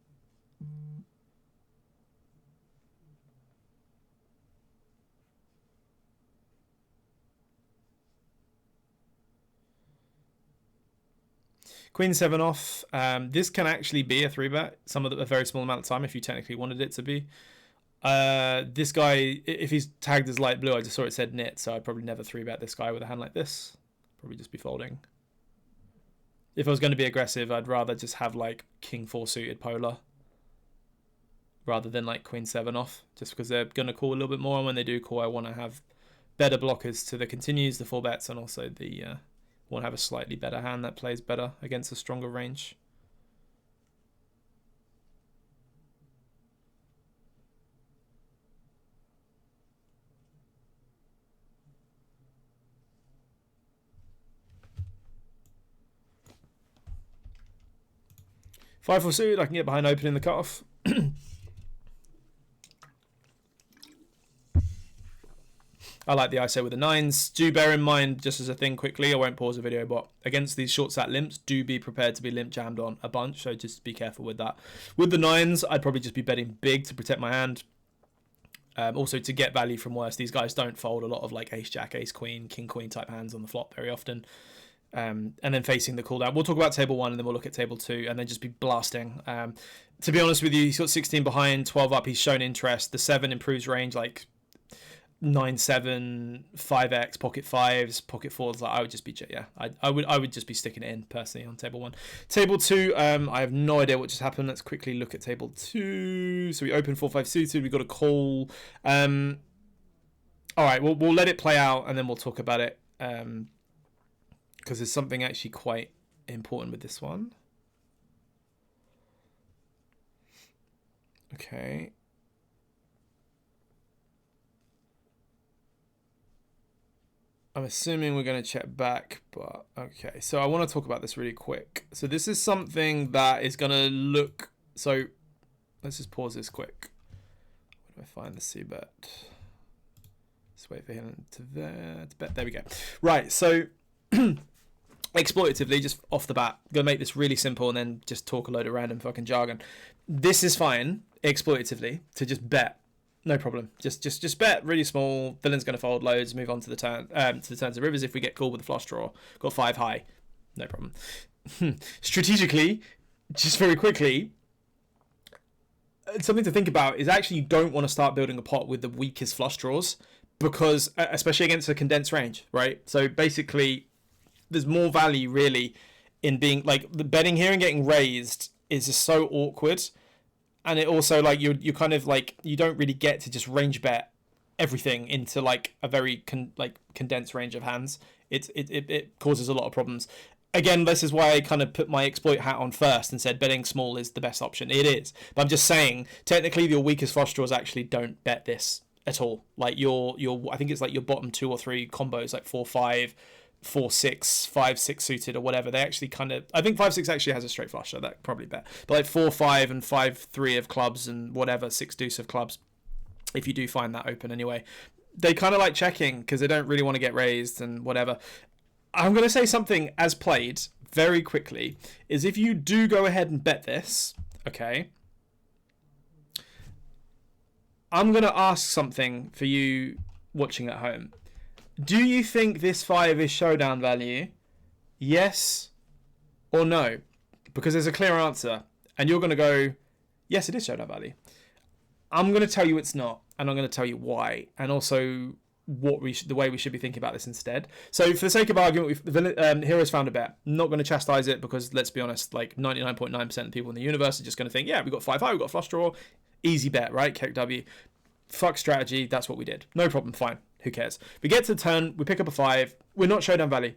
Speaker 1: Queen 7 off. This can actually be a 3-bet, a very small amount of time if you technically wanted it to be. This guy, if he's tagged as light blue, I just saw it said nit, so I'd probably never 3-bet this guy with a hand like this. Probably just be folding. If I was going to be aggressive, I'd rather just have like king 4 suited polar rather than like queen 7 off, just because they're going to call a little bit more, and when they do call, I want to have better blockers to the continues, the 4 bets, and also the want to have a slightly better hand that plays better against a stronger range. Five 4 suited, I can get behind opening the cutoff. I like the ISO with the 9s. Do bear in mind, just as a thing quickly, I won't pause the video, but against these short sat limps, do be prepared to be limp jammed on a bunch, so just be careful with that. With the 9s, I'd probably just be betting big to protect my hand. Also, to get value from worse, these guys don't fold a lot of like ace jack, ace queen, king queen type hands on the flop very often. And then facing the cooldown. We'll talk about table 1 and then we'll look at table 2 and then just be blasting. To be honest with you, he's got 16 behind, 12 up. He's shown interest. The 7 improves range like 9-7, 5x, pocket 5s, pocket 4s. Like I would just be, yeah, I would just be sticking it in personally on table 1. Table 2, I have no idea what just happened. Let's quickly look at table 2. So we open 4-5 suited. We got a call. All right, we'll let it play out and then we'll talk about it. Because there's something actually quite important with this one. Okay. I'm assuming we're going to check back, but okay. So I want to talk about this really quick. So this is something that is going to look... So let's just pause this quick. Where do I find the c-bet? Let's wait for him to bet. There we go. Right, so... exploitatively, just off the bat, gonna make this really simple and then just talk a load of random fucking jargon. This is fine exploitatively to just bet, no problem. Just bet really small. Villain's gonna fold loads. Move on to the turn to the turns of rivers. If we get called with a flush draw, got 5 high, no problem. Strategically, just very quickly, something to think about is actually you don't want to start building a pot with the weakest flush draws because, especially against a condensed range, right? So basically, there's more value really in being like the betting here and getting raised is just so awkward, and it also like you're kind of like you don't really get to just range bet everything into like a very condensed range of hands. It causes a lot of problems. Again, this is why I kind of put my exploit hat on first and said betting small is the best option. It is, but I'm just saying technically your weakest flush draws actually don't bet this at all. Like your I think it's like your bottom 2 or 3 combos like 4-5. 4-6, 5-6 suited or whatever, they actually kind of, I think 5-6 actually has a straight flush, so that probably bet. But like 4-5 and 5-3 of clubs and whatever, 6 deuce of clubs, if you do find that open anyway, they kind of like checking because they don't really want to get raised and whatever. I'm going to say something as played very quickly is if you do go ahead and bet this, okay, I'm going to ask something for you watching at home. Do you think this 5 is showdown value? Yes or no? Because there's a clear answer and you're going to go, yes, it is showdown value. I'm going to tell you it's not, and I'm going to tell you why, and also the way we should be thinking about this instead. So for the sake of argument, Heroes found a bet. Not going to chastise it because, let's be honest, like 99.9% of people in the universe are just going to think, yeah, we got 5 high, we got flush draw, easy bet, right? Kick W. Fuck strategy, that's what we did. No problem, fine. Who cares? We get to the turn, we pick up a 5. We're not showdown value.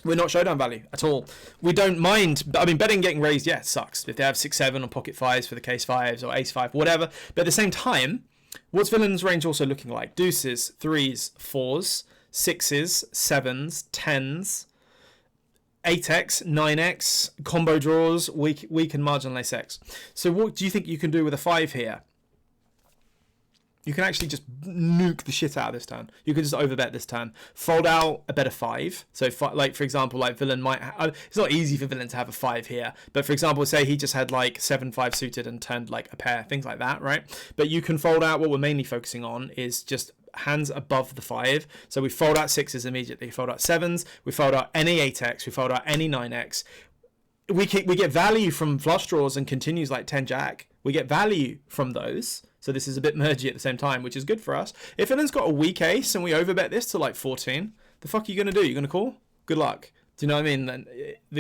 Speaker 1: We're not showdown value at all. We don't mind. I mean, betting getting raised, yeah, it sucks. If they have 6-7 or pocket 5s for the case 5s or ace 5, whatever. But at the same time, what's villain's range also looking like? Deuces, 3s, 4s, 6s, 7s, 10s, 8x, 9x, combo draws, weak and marginal ace x. So what do you think you can do with a 5 here? You can actually just nuke the shit out of this turn. You can just overbet this turn. Fold out a better 5. So, like, for example, like villain might... it's not easy for villain to have a 5 here. But, for example, say he just had, like, 7-5 suited and turned, like, a pair. Things like that, right? But you can fold out... What we're mainly focusing on is just hands above the 5. So we fold out 6s immediately. We fold out 7s. We fold out any 8x. We fold out any 9x. We get value from flush draws and continues like 10-jack. We get value from those. So this is a bit mergy at the same time, which is good for us. If villain's got a weak ace and we overbet this to like 14, the fuck are you going to do? You're going to call? Good luck. Do you know what I mean? Then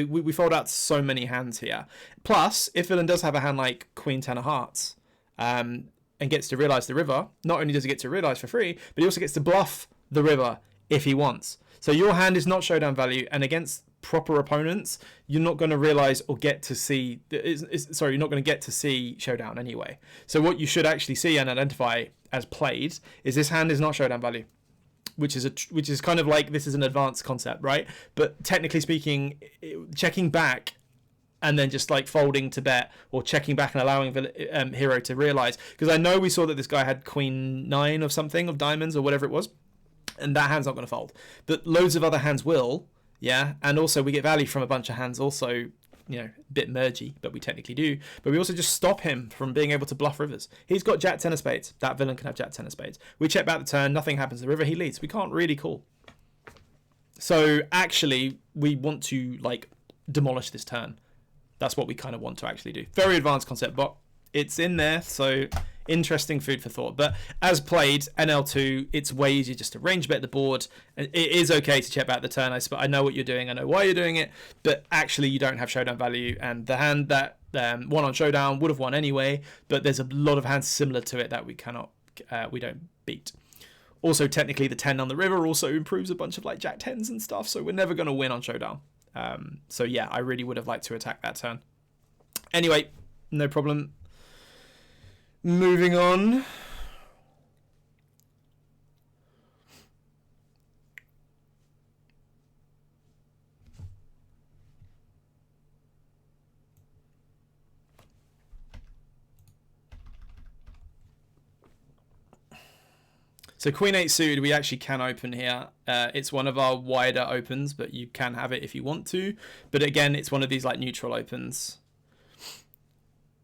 Speaker 1: we fold out so many hands here. Plus, if villain does have a hand like Queen 10 of hearts and gets to realise the river, not only does he get to realise for free, but he also gets to bluff the river if he wants. So your hand is not showdown value, and against proper opponents, you're not going to realize or get to see you're not going to get to see showdown anyway. So what you should actually see and identify as played is this hand is not showdown value, which is kind of like, this is an advanced concept, right? But technically speaking, checking back and then just like folding to bet, or checking back and allowing hero to realize, because I know we saw that this guy had Queen 9 of something of diamonds or whatever it was, and that hand's not going to fold, but loads of other hands will. Yeah, and also we get value from a bunch of hands also, you know, a bit mergy, but we technically do. But we also just stop him from being able to bluff rivers. He's got Jack 10 of spades. That villain can have Jack 10 of spades. We check back the turn, nothing happens to the river, he leads. We can't really call. So actually, we want to, like, demolish this turn. That's what we kind of want to actually do. Very advanced concept, but it's in there, so... interesting food for thought. But as played, NL2, it's way easier just to range bet the board. It is okay to check back the turn. I know what you're doing, I know why you're doing it, but actually you don't have showdown value, and the hand that won on showdown would have won anyway, but there's a lot of hands similar to it that we don't beat. Also, technically, the 10 on the river also improves a bunch of like Jack 10s and stuff, so we're never going to win on showdown. So yeah, I really would have liked to attack that turn. Anyway, no problem. Moving on. So Queen 8 suited, we actually can open here. It's one of our wider opens, but you can have it if you want to. But again, it's one of these like neutral opens.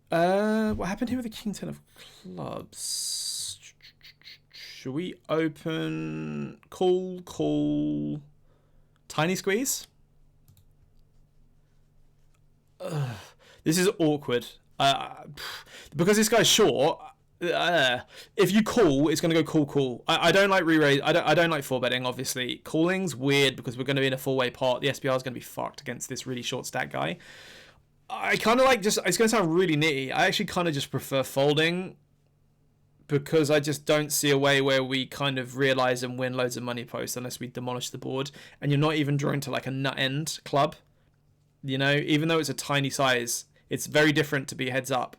Speaker 1: What happened here with the King 10 of clubs? Should we open call, tiny squeeze? This is awkward. Because this guy's short, if you call, it's going to go call. I don't like re-raise. I don't like 4-betting, obviously. Calling's weird because we're going to be in a 4-way pot. The SPR is going to be fucked against this really short stack guy. I kind of like it's going to sound really nitty. I actually kind of just prefer folding because I just don't see a way where we kind of realize and win loads of money posts unless we demolish the board. And you're not even drawing to like a nut end club. You know, even though it's a tiny size, it's very different to be heads up,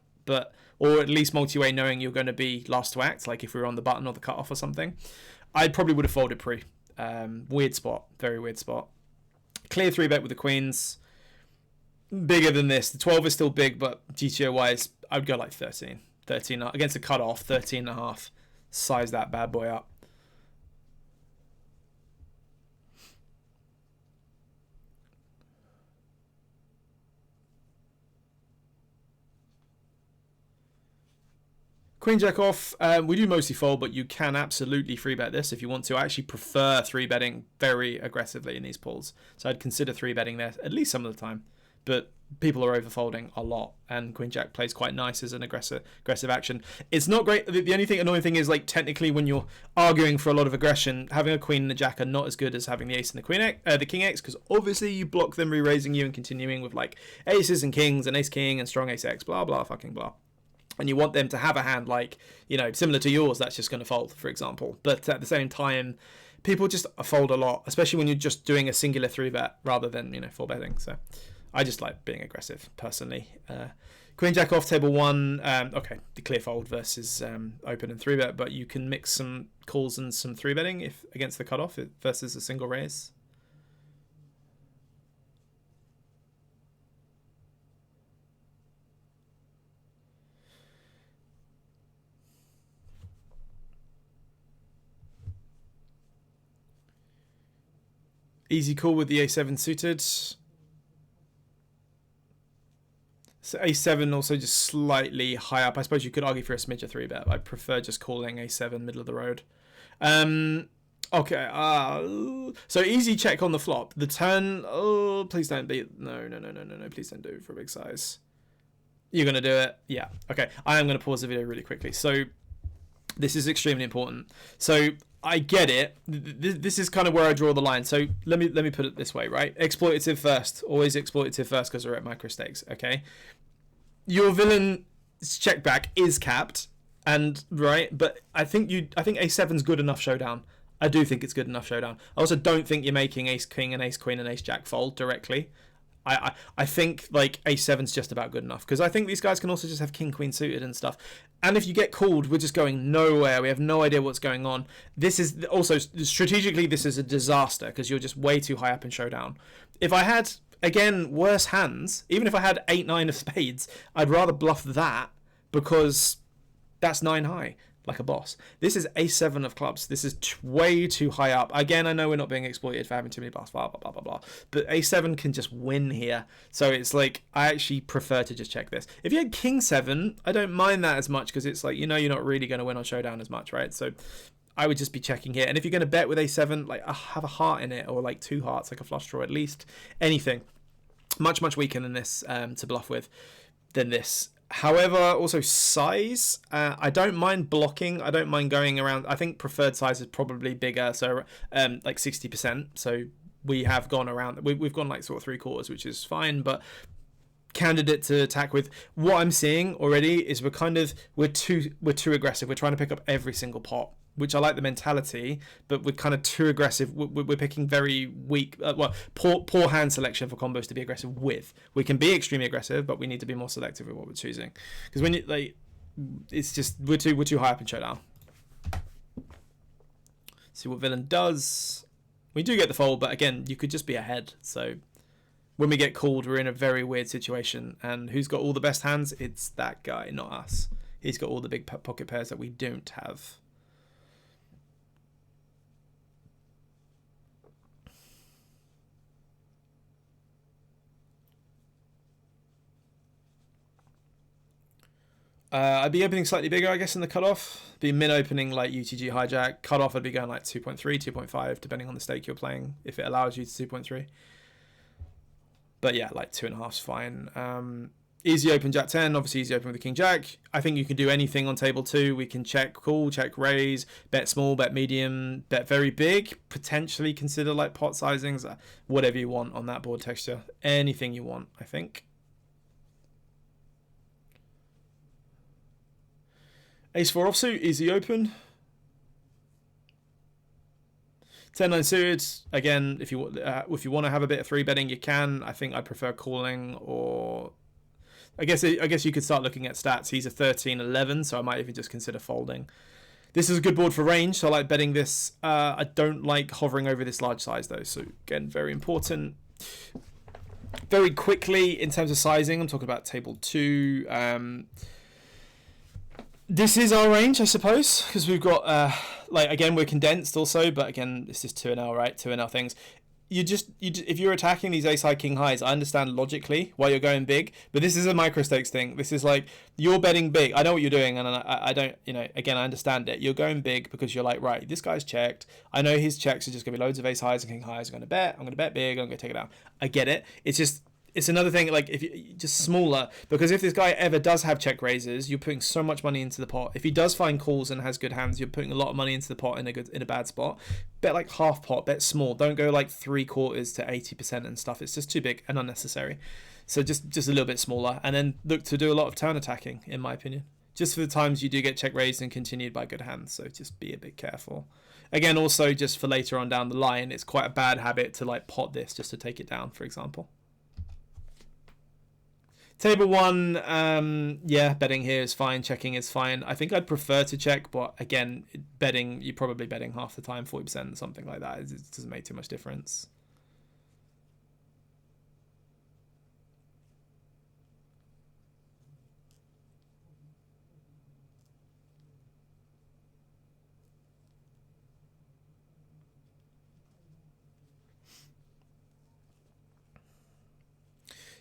Speaker 1: or at least multi-way knowing you're going to be last to act, like if we were on the button or the cutoff or something. I probably would have folded pre. Weird spot. Very weird spot. Clear 3-bet with the queens. Bigger than this. The 12 is still big, but GTO wise, I would go like 13. 13 against the cutoff, 13.5. Size that bad boy up. Queen jack off, we do mostly fold, but you can absolutely free bet this if you want to. I actually prefer three betting very aggressively in these pools, so I'd consider three betting there at least some of the time. But people are over folding a lot, and queen jack plays quite nice as an aggressive action. It's not great. The only annoying thing is, like, technically when you're arguing for a lot of aggression, having a queen and a jack are not as good as having the ace and the queen X, the king X, because obviously you block them re-raising you and continuing with like aces and kings and ace king and strong ace X, blah blah fucking blah. And you want them to have a hand like, you know, similar to yours that's just going to fold, for example. But at the same time, people just fold a lot, especially when you're just doing a singular three bet rather than, you know, four betting. So I just like being aggressive personally. Queen jack off, table one. Okay, the clear fold versus open and three bet, but you can mix some calls and some three betting if against the cutoff versus a single raise. Easy call with the a7 suited. So a7 also just slightly high up. I suppose you could argue for a smidge of three bet. I prefer just calling a7 middle of the road. Okay. So easy check on the flop. The turn. Oh, please don't be. No. Please don't do it for a big size. You're gonna do it. Yeah. Okay. I am gonna pause the video really quickly. So this is extremely important. So I get it. This is kind of where I draw the line. So let me put it this way, right? Exploitative first. Always exploitative first because we're at micro stakes, okay? Your villain's check back is capped, and right, but I think a7's good enough showdown. I do think it's good enough showdown. I also don't think you're making ace king and ace queen and ace jack fold directly. I think like a7's just about good enough, because I think these guys can also just have king queen suited and stuff, and if you get called, we're just going nowhere. We have no idea what's going on. This is also strategically, this is a disaster because you're just way too high up in showdown. If I had, again, worse hands, even if I had 8-9 of spades, I'd rather bluff that because that's 9 high like a boss. This is a7 of clubs. This is way too high up. Again, I know we're not being exploited for having too many bluffs, blah blah blah blah blah, but a7 can just win here. So it's like, I actually prefer to just check this. If you had king 7, I don't mind that as much because it's like, you know, you're not really going to win on showdown as much, right? So I would just be checking here. And if you're going to bet with a7, like, have a heart in it, or like 2 hearts, like a flush draw at least. Anything much weaker than this to bluff with than this. However, also size, I don't mind blocking. I don't mind going around. I think preferred size is probably bigger, so like 60%. So we have gone around. We've gone like sort of 3/4, which is fine. But candidate to attack with, what I'm seeing already is we're too aggressive. We're trying to pick up every single pot, which I like the mentality, but we're kind of too aggressive. We're picking very weak, poor hand selection for combos to be aggressive with. We can be extremely aggressive, but we need to be more selective with what we're choosing, because when you, like, it's just we're too high up in showdown. See what villain does. We do get the fold, but again, you could just be ahead. So when we get called, we're in a very weird situation. And who's got all the best hands? It's that guy, not us. He's got all the big pocket pairs that we don't have. I'd be opening slightly bigger, I guess, in the cutoff. Be mid-opening like UTG hijack. Cutoff, I'd be going like 2.3, 2.5, depending on the stake you're playing, if it allows you to 2.3. But yeah, like 2.5 is fine. Easy open jack 10, obviously easy open with the king jack. I think you can do anything on table 2. We can check call, check raise, bet small, bet medium, bet very big. Potentially consider like pot sizings, whatever you want on that board texture. Anything you want, I think. Ace-4 offsuit, easy open. 10-9 suited, again, if you want to have a bit of 3 betting, you can. I think I prefer calling, or I guess you could start looking at stats. He's a 13-11, so I might even just consider folding. This is a good board for range, so I like betting this. I don't like hovering over this large size though, so again, very important. Very quickly, in terms of sizing, I'm talking about table 2. This is our range, I suppose, because we've got, like, again, we're condensed also, but again, this is 2NL, right? 2NL things. if you're attacking these ace high king highs, I understand logically why you're going big, but this is a micro stakes thing. This is like you're betting big. I know what you're doing, and I don't, again, I understand it. You're going big because you're like, right, this guy's checked. I know his checks are just gonna be loads of ace highs and king highs. I'm gonna bet big. I'm gonna take it down. I get it. It's another thing, like if you just smaller, because if this guy ever does have check raises, you're putting so much money into the pot. If he does find calls and has good hands, you're putting a lot of money into the pot in a bad spot. Bet like half pot, bet small. Don't go like 3/4 to 80% and stuff. It's just too big and unnecessary. So just a little bit smaller, and then look to do a lot of turn attacking, in my opinion. Just for the times you do get check raised and continued by good hands. So just be a bit careful. Again, also just for later on down the line, it's quite a bad habit to like pot this just to take it down, for example. Table 1, yeah, betting here is fine, checking is fine. I think I'd prefer to check, but again, betting, you're probably betting half the time, 40%, something like that. It doesn't make too much difference.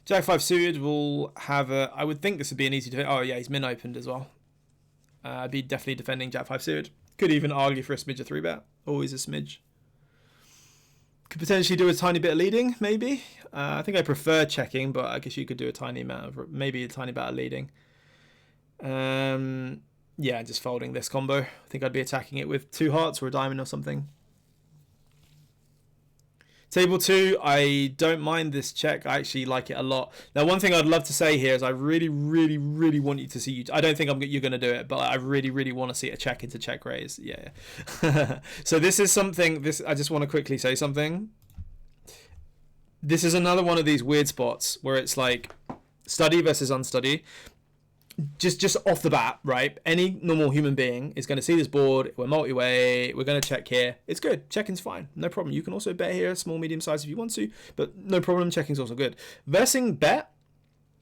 Speaker 1: Jack 5 suited will have a... I would think this would be an easy defense. Oh, yeah, he's min-opened as well. I'd be definitely defending Jack 5 suited. Could even argue for a smidge of 3-bet. Always a smidge. Could potentially do a tiny bit of leading, maybe. I think I prefer checking, but I guess you could do a tiny amount of... Maybe a tiny bit of leading. Yeah, just folding this combo. I think I'd be attacking it with 2 hearts or a diamond or something. Table 2, I don't mind this check. I actually like it a lot. Now, one thing I'd love to say here is I really, really, really want you to see... I don't think you're going to do it, but I really, really want to see a check into check raise. Yeah. So this is something... I just want to quickly say something. This is another one of these weird spots where it's like study versus unstudy. Just off the bat, right? Any normal human being is going to see this board. We're multi-way. We're going to check here. It's good. Checking's fine. No problem. You can also bet here, small, medium size if you want to, but no problem. Checking's also good. Versing bet,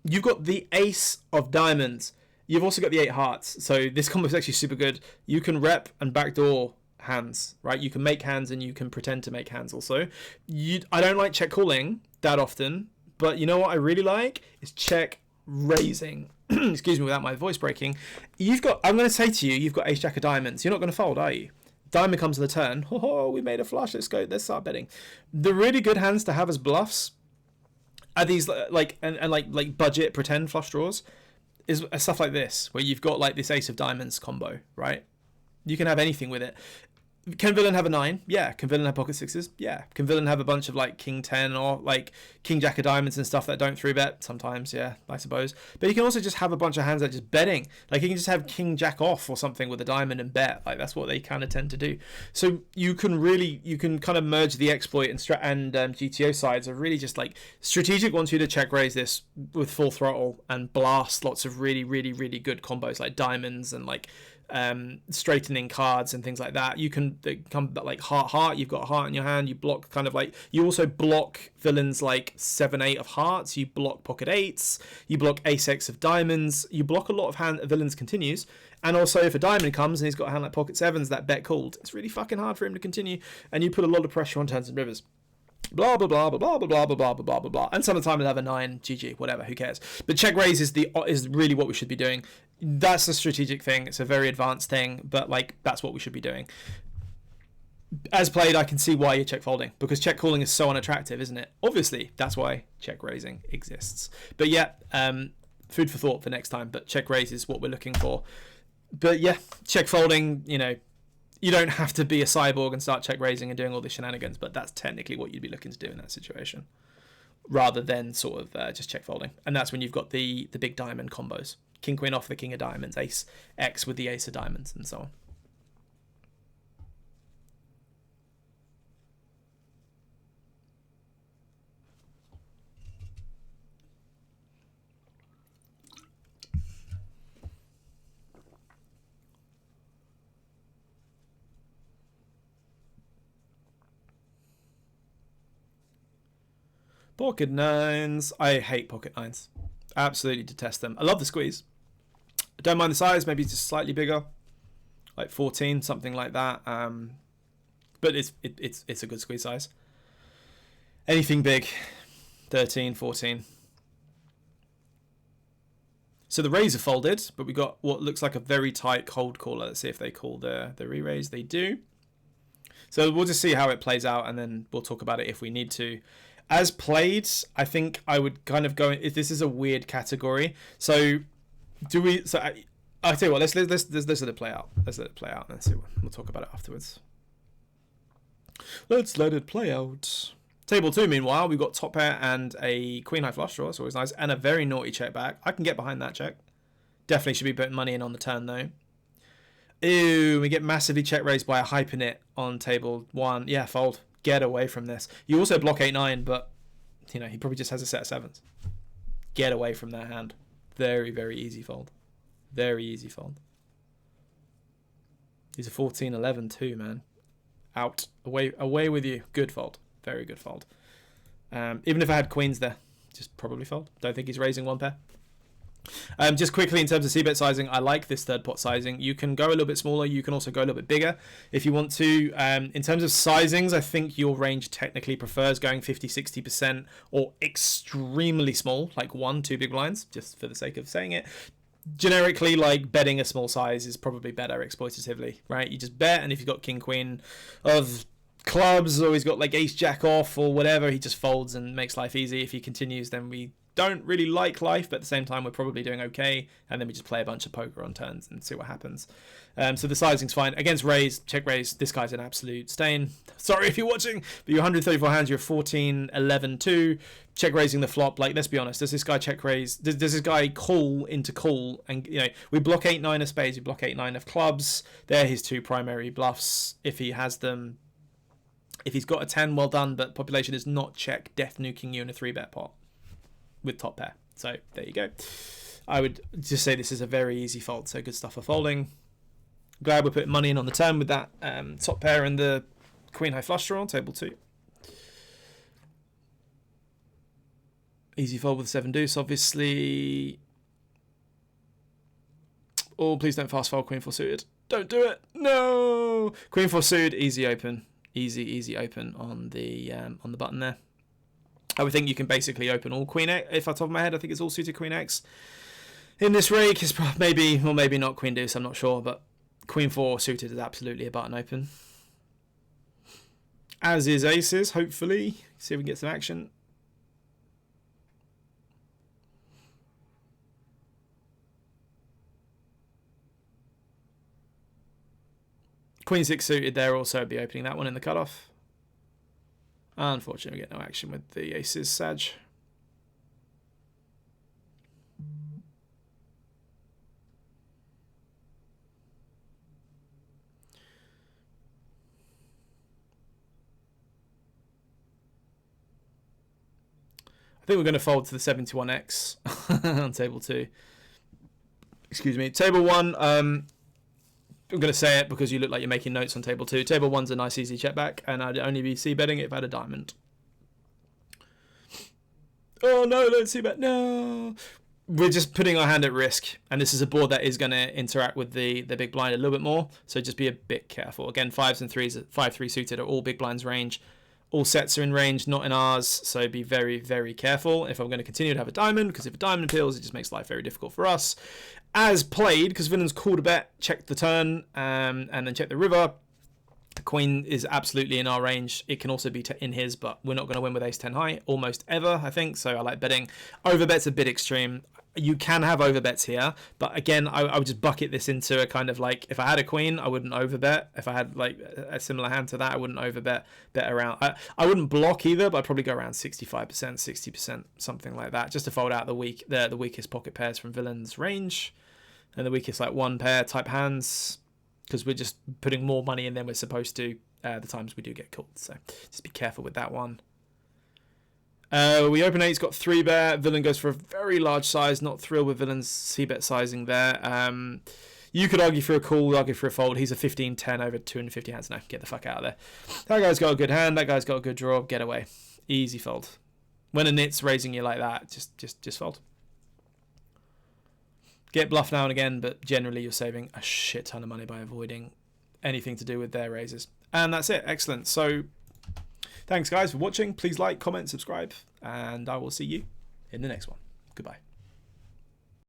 Speaker 1: you've got the ace of diamonds. You've also got the 8 hearts. So this combo is actually super good. You can rep and backdoor hands, right? You can make hands and you can pretend to make hands also. I don't like check calling that often, but you know what I really like is check raising. Excuse me, without my voice breaking. I'm going to say to you, you've got ace jack of diamonds. You're not going to fold, are you? Diamond comes to the turn. Oh, we made a flush. Let's start betting. The really good hands to have as bluffs are these like budget pretend flush draws is stuff like this, where you've got like this ace of diamonds combo, right? You can have anything with it. Can villain have a 9? Yeah. Can villain have pocket 6s? Yeah. Can villain have a bunch of like king 10 or like king jack of diamonds and stuff that don't 3-bet? Sometimes, yeah, I suppose. But you can also just have a bunch of hands that are just betting. Like you can just have king jack off or something with a diamond and bet. Like that's what they kind of tend to do. So you can kind of merge the exploit and GTO sides of really just like strategic wants you to check raise this with full throttle and blast lots of really, really, really good combos like diamonds and like straightening cards and things like that. You can come like heart. You've got a heart in your hand. You block kind of like you also block villains like 7-8 of hearts. You block pocket 8s. You block ace x of diamonds. You block a lot of villains continues. And also if a diamond comes and he's got a hand like pocket 7s, that bet called. It's really fucking hard for him to continue, and you put a lot of pressure on turns and rivers. Blah blah blah blah blah blah blah blah blah blah blah blah. And some of the time we'll have a 9, GG, whatever, who cares? But check raise is really what we should be doing. That's a strategic thing. It's a very advanced thing, but like that's what we should be doing. As played, I can see why you're check folding, because check calling is so unattractive, isn't it? Obviously, that's why check raising exists. But yeah, food for thought for next time. But check raise is what we're looking for. But yeah, check folding, you don't have to be a cyborg and start check raising and doing all the shenanigans, but that's technically what you'd be looking to do in that situation, rather than sort of just check folding. And that's when you've got the big diamond combos. King queen off the king of diamonds, ace x with the ace of diamonds, and so on. Pocket 9s. I hate pocket 9s. Absolutely detest them. I love the squeeze. I don't mind the size. Maybe just slightly bigger, like 14, something like that. But it's a good squeeze size. Anything big, 13, 14. So the raise are folded, but we got what looks like a very tight cold caller. Let's see if they call the re-raise. They do. So we'll just see how it plays out, and then we'll talk about it if we need to. As played, I think I would kind of go. If this is a weird category, so do we? So I'll tell you what. Let's let it play out. Let's let it play out, and see. We'll talk about it afterwards. Let's let it play out. Table 2, meanwhile, we've got top pair and a queen high flush draw. That's always nice, and a very naughty check back. I can get behind that check. Definitely should be putting money in on the turn though. Ew, we get massively check raised by a hyper nit on table 1. Yeah, fold. Get away from this. You also block 8-9, but you know he probably just has a set of 7s. Get away from that hand. Very, very easy fold. Very easy fold. He's a 14-11 too, man. Out. Away with you. Good fold. Very good fold. Even if I had queens there, just probably fold. Don't think he's raising one pair. Just quickly, in terms of c-bet sizing, I like this third pot sizing. You can go a little bit smaller. You can also go a little bit bigger if you want to. In terms of sizings, I think your range technically prefers going 50-60% or extremely small, like 1-2 big blinds, just for the sake of saying it. Generically, like betting a small size is probably better exploitatively, right? You just bet, and if you've got king queen of clubs, or he's got like ace jack off or whatever, he just folds and makes life easy. If he continues, then we don't really like life, but at the same time we're probably doing okay, and then we just play a bunch of poker on turns and see what happens. So the sizing's fine. Against raise, check raise, this guy's an absolute stain. Sorry if you're watching, but you're 134 hands, you're 14-11-2, check raising the flop. Like, let's be honest, does this guy check raise, does this guy call into call? And you know, we block 8-9 of spades, we block 8-9 of clubs. They're his two primary bluffs if he has them. If he's got a 10, well done, but population is not check death nuking you in a 3-bet pot with top pair. So there you go. I would just say this is a very easy fold, so good stuff for folding. Glad we're putting money in on the turn with that top pair and the queen high flush draw on table 2. Easy fold with 7 deuce, obviously. Oh, please don't fast fold queen 4 suited. Don't do it. No. Queen 4 suited, easy open. Easy open on the button there. I would think you can basically open all queen X. If I top of my head, I think it's all suited queen X. In this rake, it's maybe or maybe not queen deuce. I'm not sure, but queen 4 suited is absolutely a button open. As is aces. Hopefully, see if we can get some action. Queen 6 suited there, also be opening that one in the cutoff. Unfortunately, we get no action with the aces, Sag. I think we're going to fold to the 71x on table 2. Excuse me. Table 1, I'm going to say it because you look like you're making notes on table 2. Table 1's a nice easy check back, and I'd only be c-betting it if I had a diamond. Oh no, don't c-bet, no. We're just putting our hand at risk, and this is a board that is going to interact with the big blind a little bit more, so just be a bit careful. Again, 5s and 3s, 5-3 suited are all big blinds range. All sets are in range, not in ours, so be very, very careful if I'm going to continue to have a diamond, because if a diamond appeals, it just makes life very difficult for us. As played, because villain's called a bet, check the turn, and then check the river. The queen is absolutely in our range. It can also be in his, but we're not going to win with ace-10 high, almost ever, I think, so I like betting. Overbet's a bit extreme. You can have overbets here, but again, I would just bucket this into a kind of like, if I had a queen, I wouldn't overbet. If I had like a similar hand to that, I wouldn't overbet. Bet around. I wouldn't block either, but I'd probably go around 65%, 60%, something like that, just to fold out the weakest pocket pairs from villain's range, and the weakest like one pair type hands, because we're just putting more money in than we're supposed to the times we do get called. So just be careful with that one. We open 8, he's got 3-bet. Villain goes for a very large size. Not thrilled with villain's c-bet sizing there. You could argue for a call, argue for a fold. He's a 15-10 over 250 hands. No, get the fuck out of there. That guy's got a good hand. That guy's got a good draw. Get away. Easy fold. When a nit's raising you like that, just fold. Get bluff now and again, but generally you're saving a shit ton of money by avoiding anything to do with their raises. And that's it. Excellent. So Thanks, guys, for watching. Please like, comment, subscribe, and I will see you in the next one. Goodbye.